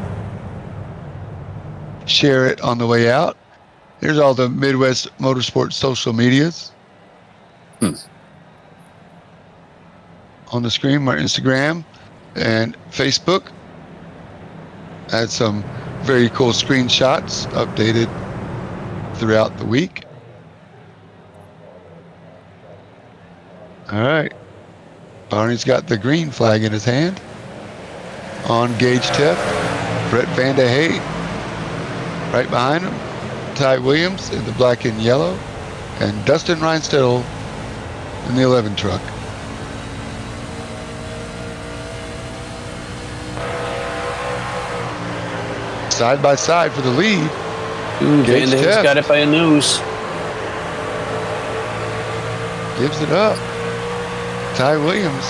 Share it on the way out. Here's all the Midwest Motorsports social medias. On the screen, our Instagram and Facebook. Had some very cool screenshots updated throughout the week. All right. Barney's got the green flag in his hand. On gauge tip, Brett Van de Hey. Right behind him, Ty Williams in the black and yellow, and Dustin Reinstedel in the 11 truck. Side by side for the lead.
Van de Hay's got it by a nose.
Gives it up. Ty Williams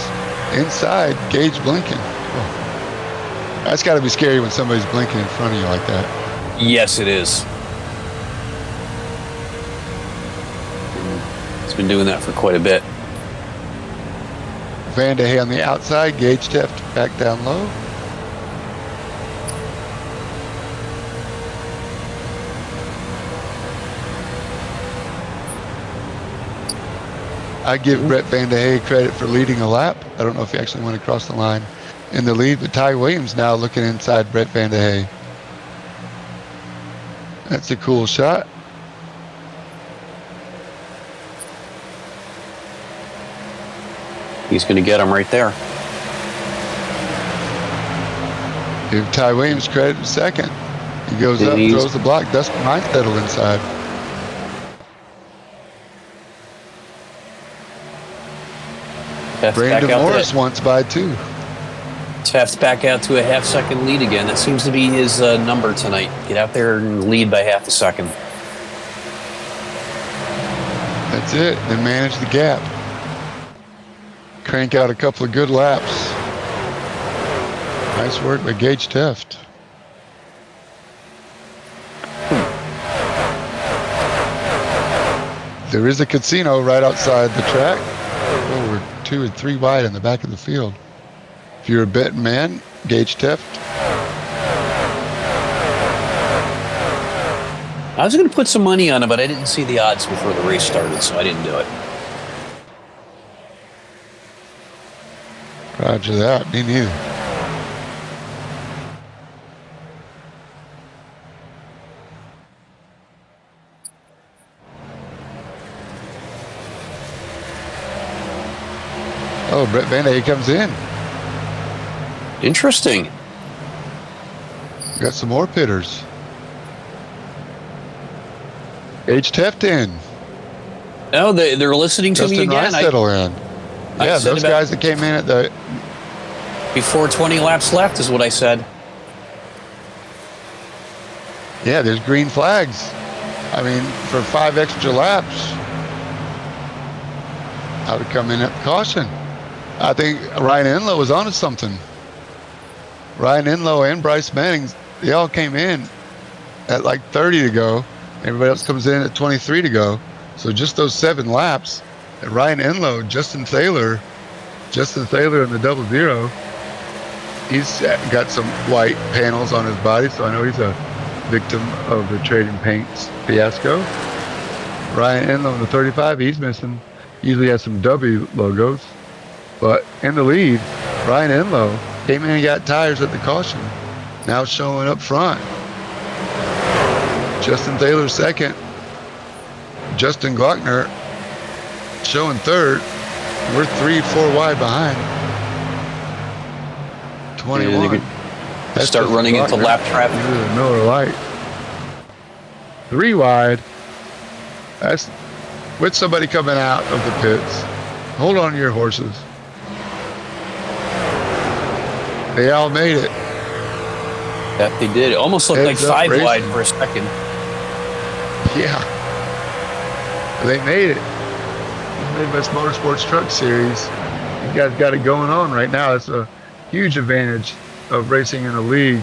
inside, gauge blinking. Oh. That's got to be scary when somebody's blinking in front of you like that.
Yes, it is. It's been doing that for quite a bit.
Van de Hey on the outside, gauge theft back down low. I give Brett Van de Hey credit for leading a lap. I don't know if he actually went across the line in the lead, but Ty Williams now looking inside Brett Van de Hey. That's a cool shot.
He's going to get him right there.
Give Ty Williams credit in second. He goes up, throws the block. Dustin Reinstedel inside. Brandon Morris once by 2.
Taft's back out to a half-second lead again. That seems to be his number tonight. Get out there and lead by half a second.
That's it. Then manage the gap. Crank out a couple of good laps. Nice work by Gage Teft. There is a casino right outside the track. Oh, we're 2 and 3 wide in the back of the field. If you're a betting man, Gage Teft.
I was going to put some money on it, but I didn't see the odds before the race started, so I didn't do it.
Roger that. Me neither. Oh, Brett Van de Hey comes in.
Interesting.
Got some more pitters. Gage Teft in.
Oh, they're listening to
Dustin
me again.
Reinstedel in. Yeah, those guys that came in at the...
Before 20 laps left is what I said.
Yeah, there's green flags. I mean, for 5 extra laps, I would come in at caution. I think Ryan Enlow was onto something. Ryan Enlow and Bryce Manning, they all came in at like 30 to go. Everybody else comes in at 23 to go. So just those 7 laps, and Ryan Enlow, Justin Thaler, Justin Thaler in the 00, he's got some white panels on his body, so I know he's a victim of the trading paints fiasco. Ryan Enlow in the 35, he's missing. Usually has some W logos. But in the lead, Ryan Enlow came in and got tires at the caution. Now showing up front. Justin Thaler second. Justin Glockner showing third. We're 3-4 wide behind. 21.
Let's start running into lap traffic.
Miller Lite. 3 wide. That's with somebody coming out of the pits. Hold on to your horses. They all made it.
That they did. It almost looked like 5
racing.
wide for a second.
Yeah. They made it. Midwest Motorsports Truck Series. You guys got it going on right now. That's a huge advantage of racing in a league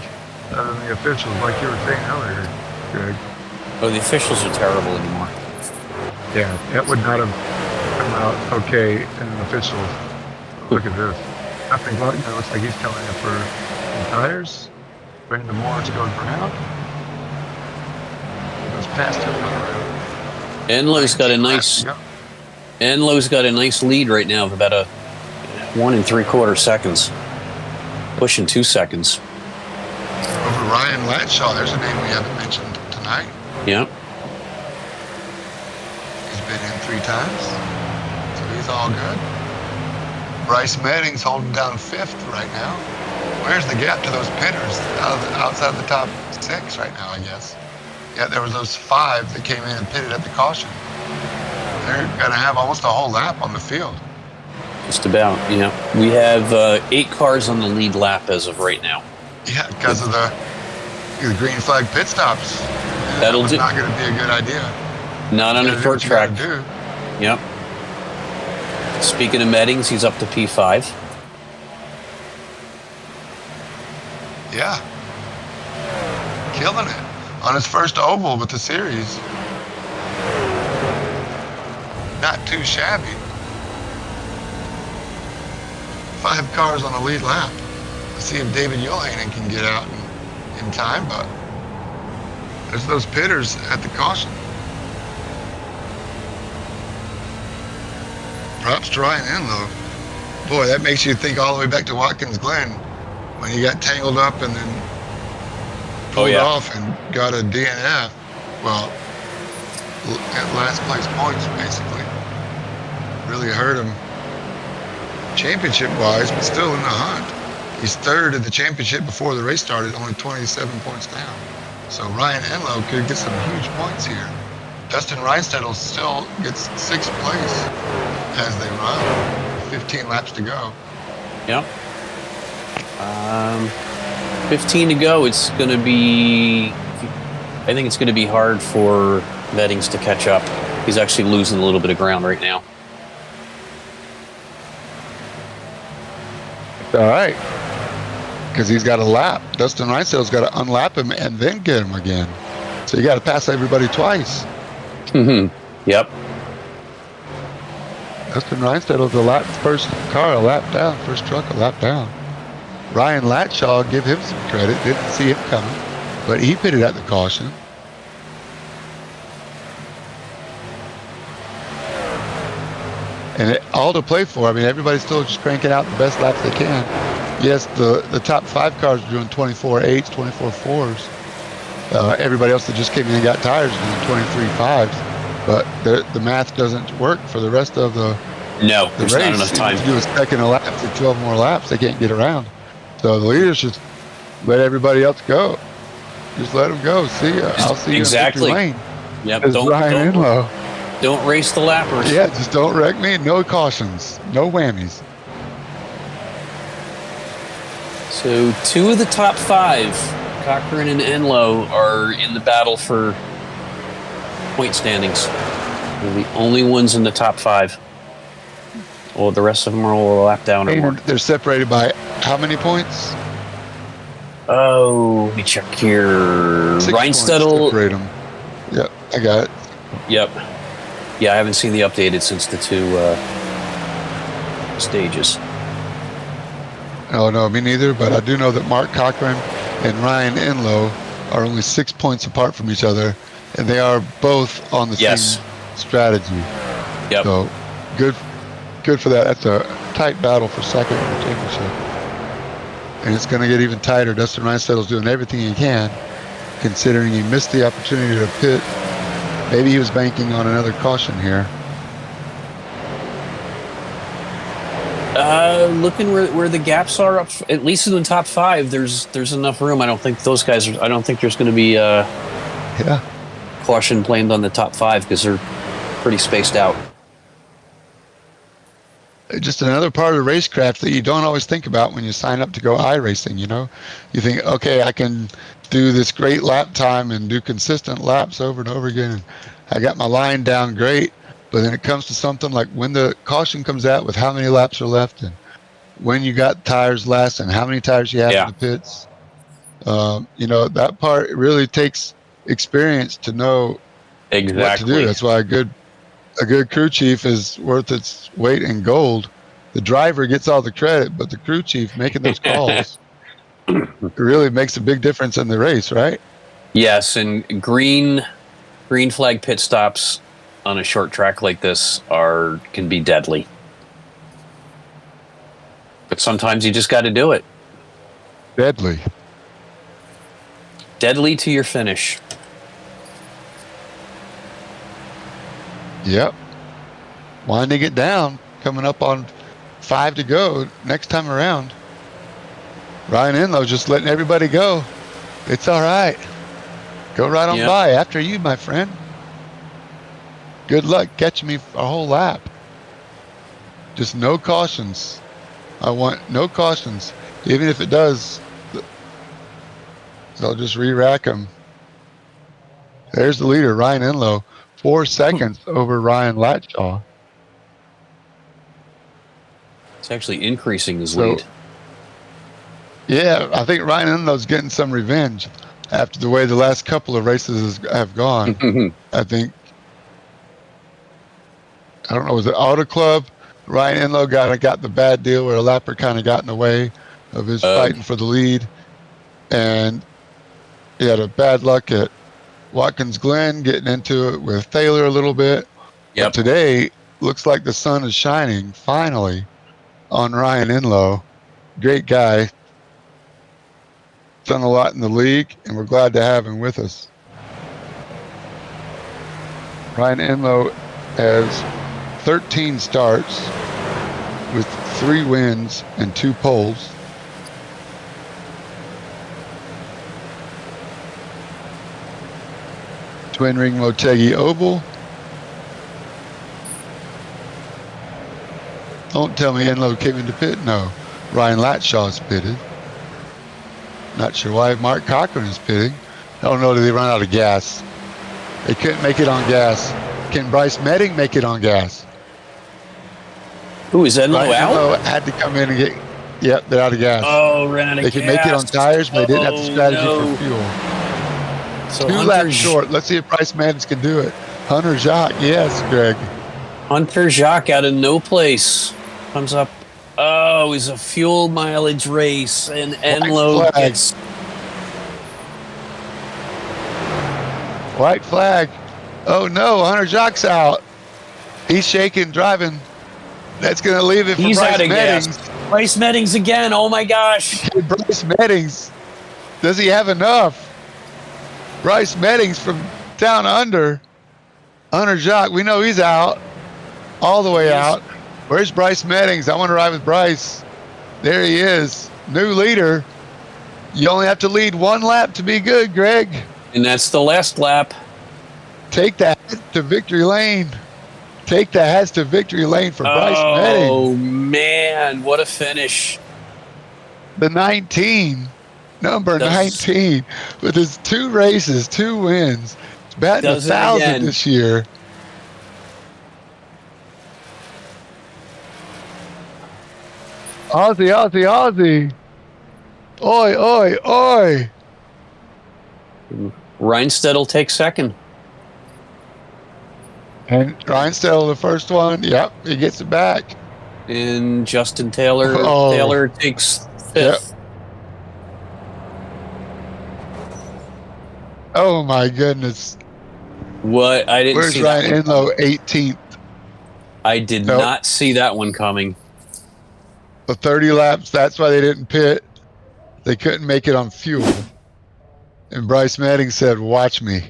other than the officials, like you were saying earlier, Greg.
Oh, the officials are terrible anymore.
Yeah, that would not have come out okay in an official. Look at this. Nothing looks like he's coming in for some tires. Brandon Morris goes around. Goes past him around.
Enlow's got a nice. Enlow's got a nice lead right now of about a 1 3/4 seconds, pushing 2 seconds.
Over Ryan Latshaw, there's a name we haven't mentioned tonight.
Yeah.
He's been in 3 times, so he's all good. Bryce Medding's holding down 5th right now. Where's the gap to those pitters? Outside the top 6 right now, I guess. Yeah, there was those 5 that came in and pitted at the caution. They're going to have almost a whole lap on the field.
Just about, yeah. We have 8 cars on the lead lap as of right now.
Yeah, because of the green flag pit stops.
That'll
do. Not going to be a good idea.
Not on a short track.
Do.
Yep. Speaking of Meddings, he's up to P5.
Yeah. Killing it. On his first oval with the series. Not too shabby. 5 cars on the lead lap. Let's see if David Yohanan can get out in time, but there's those pitters at the caution. Props to Ryan Enlow. Boy, that makes you think all the way back to Watkins Glen when he got tangled up and then pulled off and got a DNF. Well, at last place points, basically. Really hurt him championship-wise, but still in the hunt. He's 3rd in the championship before the race started, only 27 points down. So Ryan Enlow could get some huge points here. Dustin Reinstedel still gets 6th place as they run. 15 laps to go.
Yep. 15 to go. It's going to be... I think it's going to be hard for Meddings to catch up. He's actually losing a little bit of ground right now.
All right. Because he's got a lap. Dustin Reinstedel's got to unlap him and then get him again. So you got to pass everybody twice.
Mm-hmm. Yep.
Dustin Reinstedel's first car a lap down, first truck a lap down. Ryan Latshaw, give him some credit. Didn't see him coming, but he pitted at the caution. And all to play for. I mean, everybody's still just cranking out the best laps they can. Yes, the top 5 cars are doing 24.8s, 24.4s. Everybody else that just came in and got tires is doing 23.5s. But the math doesn't work for the rest of the
there's
race.
Not enough time
to do a second a lap for 12 more laps. They can't get around. So the leaders just let everybody else go. Just let them go. See ya. I'll see you in victory lane.
Yep.
Ryan Enlow.
Don't race the lappers.
Yeah, just don't wreck me. No cautions. No whammies.
So 2 of the top 5, Cochran and Enlow, are in the battle for point standings. They're the only ones in the top 5. Well, the rest of them are all a lap down or more.
They're separated by how many points?
Oh, let me check here.
6
Reinstedel.
Separate them. Yep, I got it.
Yep. Yeah, I haven't seen the updated since the 2 stages.
Oh, no, me neither. But I do know that Mark Cochran and Ryan Enlow are only 6 points apart from each other, and they are both on the
Yes.
same strategy.
Yep.
So good for that. That's a tight battle for second in the championship. And it's going to get even tighter. Dustin Reinstedt's doing everything he can, considering he missed the opportunity to pit. Maybe he was banking on another caution here.
Looking where the gaps are, up at least in the top 5, there's enough room. I don't think those guys are. I don't think there's going to be caution blamed on the top 5 because they're pretty spaced out.
Just another part of racecraft that you don't always think about when you sign up to go iRacing. You know, you think, okay, I can do this great lap time and do consistent laps over and over again. And I got my line down great. But then it comes to something like when the caution comes out with how many laps are left and when you got tires last and how many tires you have in the pits. You know, that part really takes experience to know what to do. That's why a good crew chief is worth its weight in gold. The driver gets all the credit, but the crew chief making those calls really makes a big difference in the race, right?
Yes, and green flag pit stops on a short track like this can be deadly. But sometimes you just got to do it.
Deadly
to your finish.
Yep. Winding it down, coming up on 5 to go next time around. Ryan Enlow just letting everybody go. It's all right. Go right on by. After you, my friend. Good luck catching me a whole lap. Just no cautions. I want no cautions. Even if it does, they'll just re-rack them. There's the leader, Ryan Enlow. 4 seconds over Ryan Latshaw.
It's actually increasing his lead.
Yeah, I think Ryan Enlow's getting some revenge after the way the last couple of races have gone. I think, I don't know, was it Auto Club? Ryan Enlow got the bad deal where a lapper kind of got in the way of his fighting for the lead. And he had a bad luck at Watkins Glen, getting into it with Thaler a little bit.
Yep.
But today, looks like the sun is shining, finally, on Ryan Enlow. Great guy. Done a lot in the league, and we're glad to have him with us. Ryan Enlow has 13 starts with 3 wins and 2 poles. Twin Ring Motegi Oval. Don't tell me Enlow came into pit. No. Ryan Latshaw's pitted. Not sure why Mark Cochran is pitting. I don't know, did they run out of gas? They couldn't make it on gas. Can Bryce Medding make it on gas?
Who is Enlow out?
Enlow had to come in and get. Yep, they're out of gas.
Oh, ran out of gas.
They can make it on tires, but they didn't have the strategy for fuel. So 2 laps short. Let's see if Bryce Medding can do it. Hunter Jacques, yes, Greg.
Hunter Jacques out of no place comes up. Oh, it was a fuel mileage race, and Enlow gets
white flag. Oh no, Hunter Jacques out. He's shaking, driving. That's going to leave it for
He's
Bryce
out of
Medding.
gas. Bryce Medding again. Oh my gosh.
Bryce Medding. Does he have enough? Bryce Medding from down under. Hunter Jacques, we know he's out. All the way out. Where's Bryce Medding? I want to ride with Bryce. There he is. New leader. You only have to lead 1 lap to be good, Greg.
And that's the last lap.
Take that to victory lane. Take the hats to victory lane for Bryce Medding.
Oh, man. What a finish.
The 19. Number 19. With his 2 races, 2 wins. It's batting 1,000 this year. Aussie, Aussie, Aussie. Oi, oi, oi.
Reinstedt will take second.
And Reinstedt, the first one. Yep, he gets it back.
And Justin Taylor. Taylor takes
Yep.
fifth.
Oh my goodness.
What? I didn't
Where's
see that
Ryan
one
Enlow?
coming.
18th.
I did
Nope.
not see that one coming.
The 30 laps. That's why they didn't pit. They couldn't make it on fuel. And Bryce Manning said, "Watch me."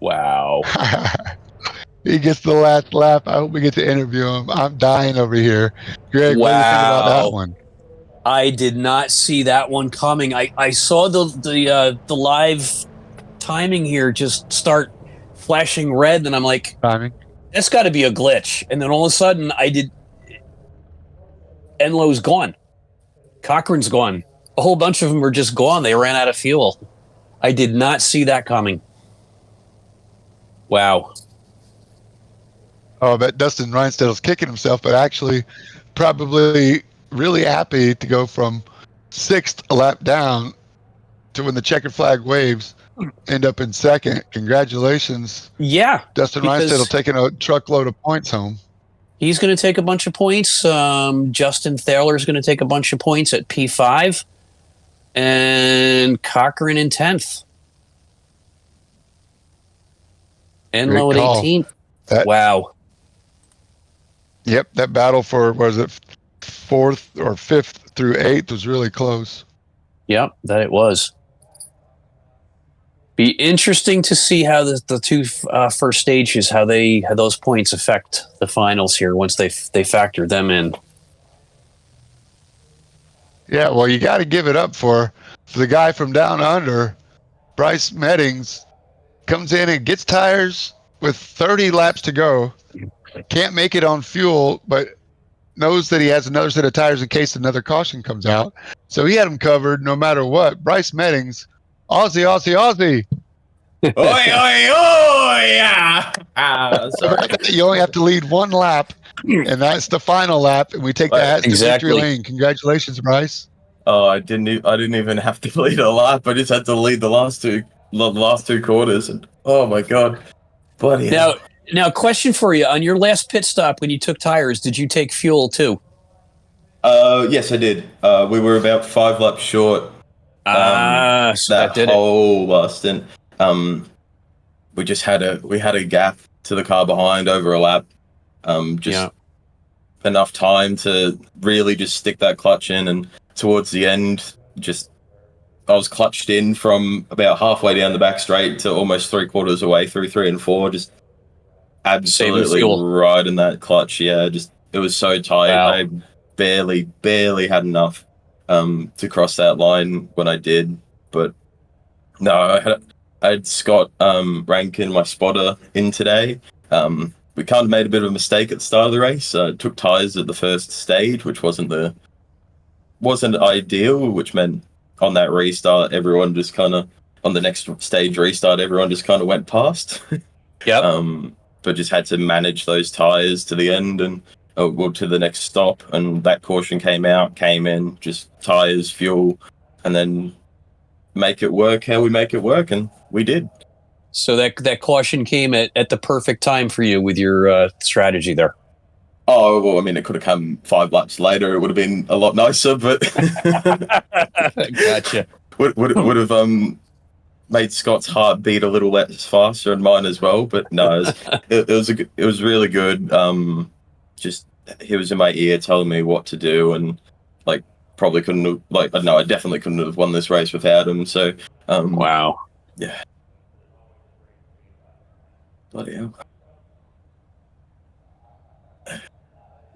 Wow.
He gets the last lap. I hope we get to interview him. I'm dying over here. Greg, what do you think about that
Wow.
one?
I did not see that one coming. I saw the live timing here just start flashing red, and I'm like,
Timing?
that's got to be a glitch. And then all of a sudden, Enlow's gone. Cochran's gone. A whole bunch of them were just gone. They ran out of fuel. I did not see that coming. Wow.
Oh, I bet Dustin Reinstedt was kicking himself, but actually probably really happy to go from sixth lap down to when the checkered flag waves, end up in second. Congratulations.
Yeah,
Dustin Reinstedt
because
taking a truckload of points home.
he's going to take a bunch of points. Justin Thaler is going to take a bunch of points at P5, and Cochran in 10th.
Great
Enlow at
call.
18th.
That,
Wow.
Yep, that battle for, was it fourth or fifth through eighth was really close.
Yep, that it was. Be interesting to see how the two first stages, how those points affect the finals here once they factor them in.
Yeah, well, you got to give it up for the guy from down under, Bryce Meddings, comes in and gets tires with 30 laps to go. Can't make it on fuel, but knows that he has another set of tires in case another caution comes out. So he had him covered no matter what. Bryce Meddings, Aussie, Aussie, Aussie.
Oi, oi, oi, yeah. Sorry.
You only have to lead one lap, and that's the final lap, and we take the hats to victory lane. Congratulations, Bryce.
Oh, I didn't even have to lead a lap. I just had to lead the last two quarters, and oh my god, bloody hell.
Now, question for you: on your last pit stop when you took tires, did you take fuel too?
Yes, I did. We were about 5 laps short.
So that did
whole last stint. We just had a gap to the car behind over a lap. Enough time to really just stick that clutch in, and towards the end, I was clutched in from about halfway down the back straight to almost 3/4 away through 3 and 4, just absolutely riding that clutch. Yeah, it was so tight.
Wow.
I barely had enough to cross that line when I did, but no, I had Scott Rankin, my spotter, in today. We kind of made a bit of a mistake at the start of the race. Took tires at the first stage, which wasn't ideal, which meant on that restart, everyone just kind of, on the next stage restart, everyone just kind of went past.
Yep.
But just had to manage those tires to the end and to the next stop. And that caution came in, just tires, fuel, and then make it work how we make it work. And we did.
So that caution came at the perfect time for you with your strategy there.
Oh, well, I mean, it could have come 5 laps later. It would have been a lot nicer, but
Gotcha.
would have made Scott's heart beat a little less faster and mine as well. But no, it was really good. Just he was in my ear telling me what to do, and probably couldn't have, I definitely couldn't have won this race without him. So
wow.
Yeah. Bloody hell.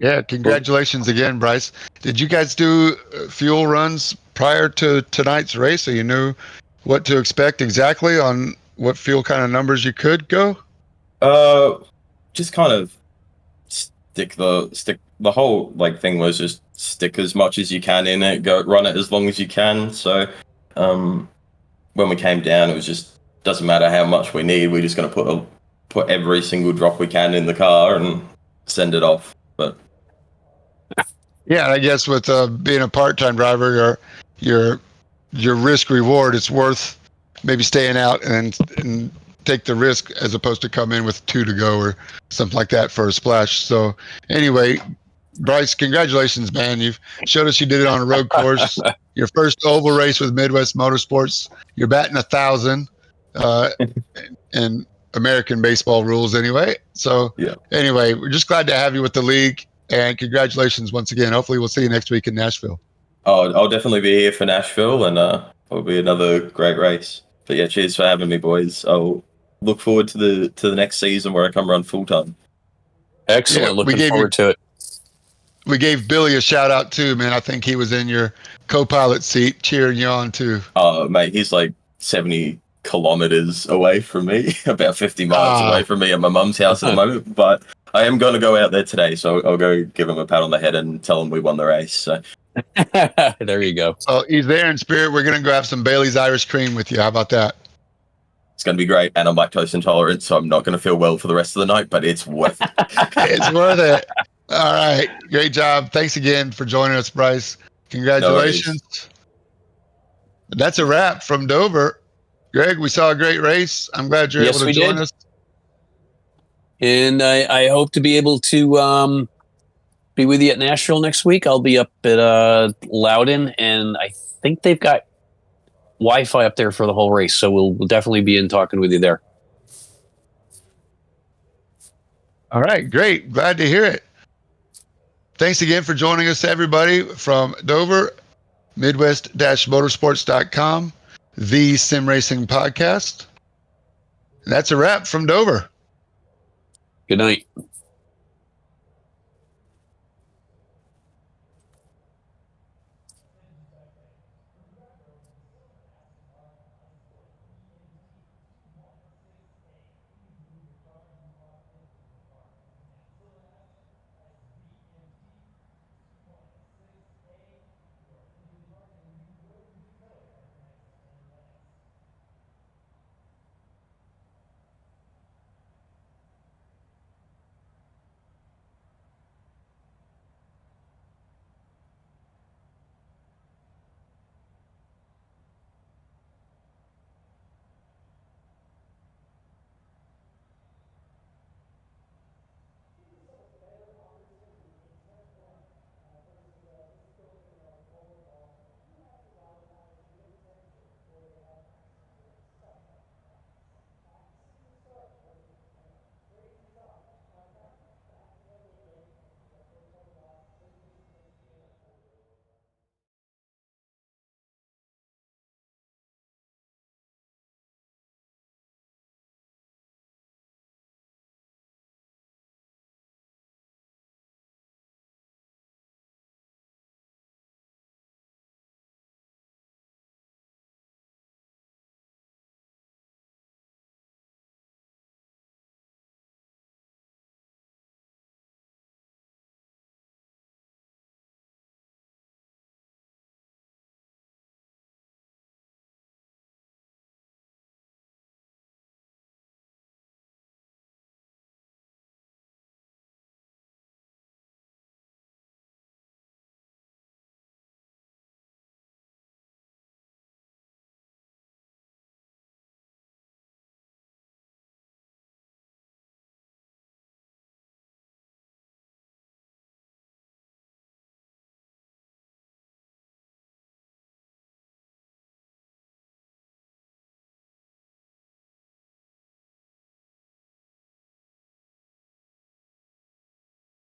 Yeah, congratulations again, Bryce. Did you guys do fuel runs prior to tonight's race, so you knew what to expect exactly on what fuel kind of numbers you could go?
Just kind of stick the whole thing was just stick as much as you can in it, go run it as long as you can. So when we came down, it was just doesn't matter how much we need, we're just going to put every single drop we can in the car and send it off. But
yeah, I guess with being a part-time driver, your risk reward, it's worth maybe staying out and take the risk as opposed to come in with 2 to go or something like that for a splash. So anyway, Bryce, congratulations, man. You've showed us you did it on a road course. Your first oval race with Midwest Motorsports. You're batting 1,000 in American baseball rules anyway. So
Yeah.
anyway, we're just glad to have you with the league. And congratulations once again. Hopefully we'll see you next week in Nashville.
Oh, I'll definitely be here for Nashville, and it'll be another great race. But yeah, cheers for having me, boys. I'll look forward to the next season where I come run full time.
Excellent.
Yeah,
Looking forward to it.
We gave Billy a shout out too, man. I think he was in your co-pilot seat cheering you on too.
Mate, he's like 70 kilometers away from me, about 50 miles away from me at my mum's house at the moment. But I am going to go out there today, so I'll go give him a pat on the head and tell him we won the race. So
there you go.
So he's there in spirit. We're going to go have some Bailey's Irish Cream with you. How about that?
it's going to be great. And I'm lactose intolerant, so I'm not going to feel well for the rest of the night, but it's worth it.
It's worth it. All right. Great job. Thanks again for joining us, Bryce. Congratulations. That's a wrap from Dover. Greg, we saw a great race. I'm glad you're able to join us.
And I hope to be able to be with you at Nashville next week. I'll be up at Loudon, and I think they've got Wi-Fi up there for the whole race. So we'll definitely be in talking with you there.
All right. Great. Glad to hear it. Thanks again for joining us, everybody, from Dover, Midwest-Motorsports.com, the Sim Racing Podcast. And that's a wrap from Dover.
Good night.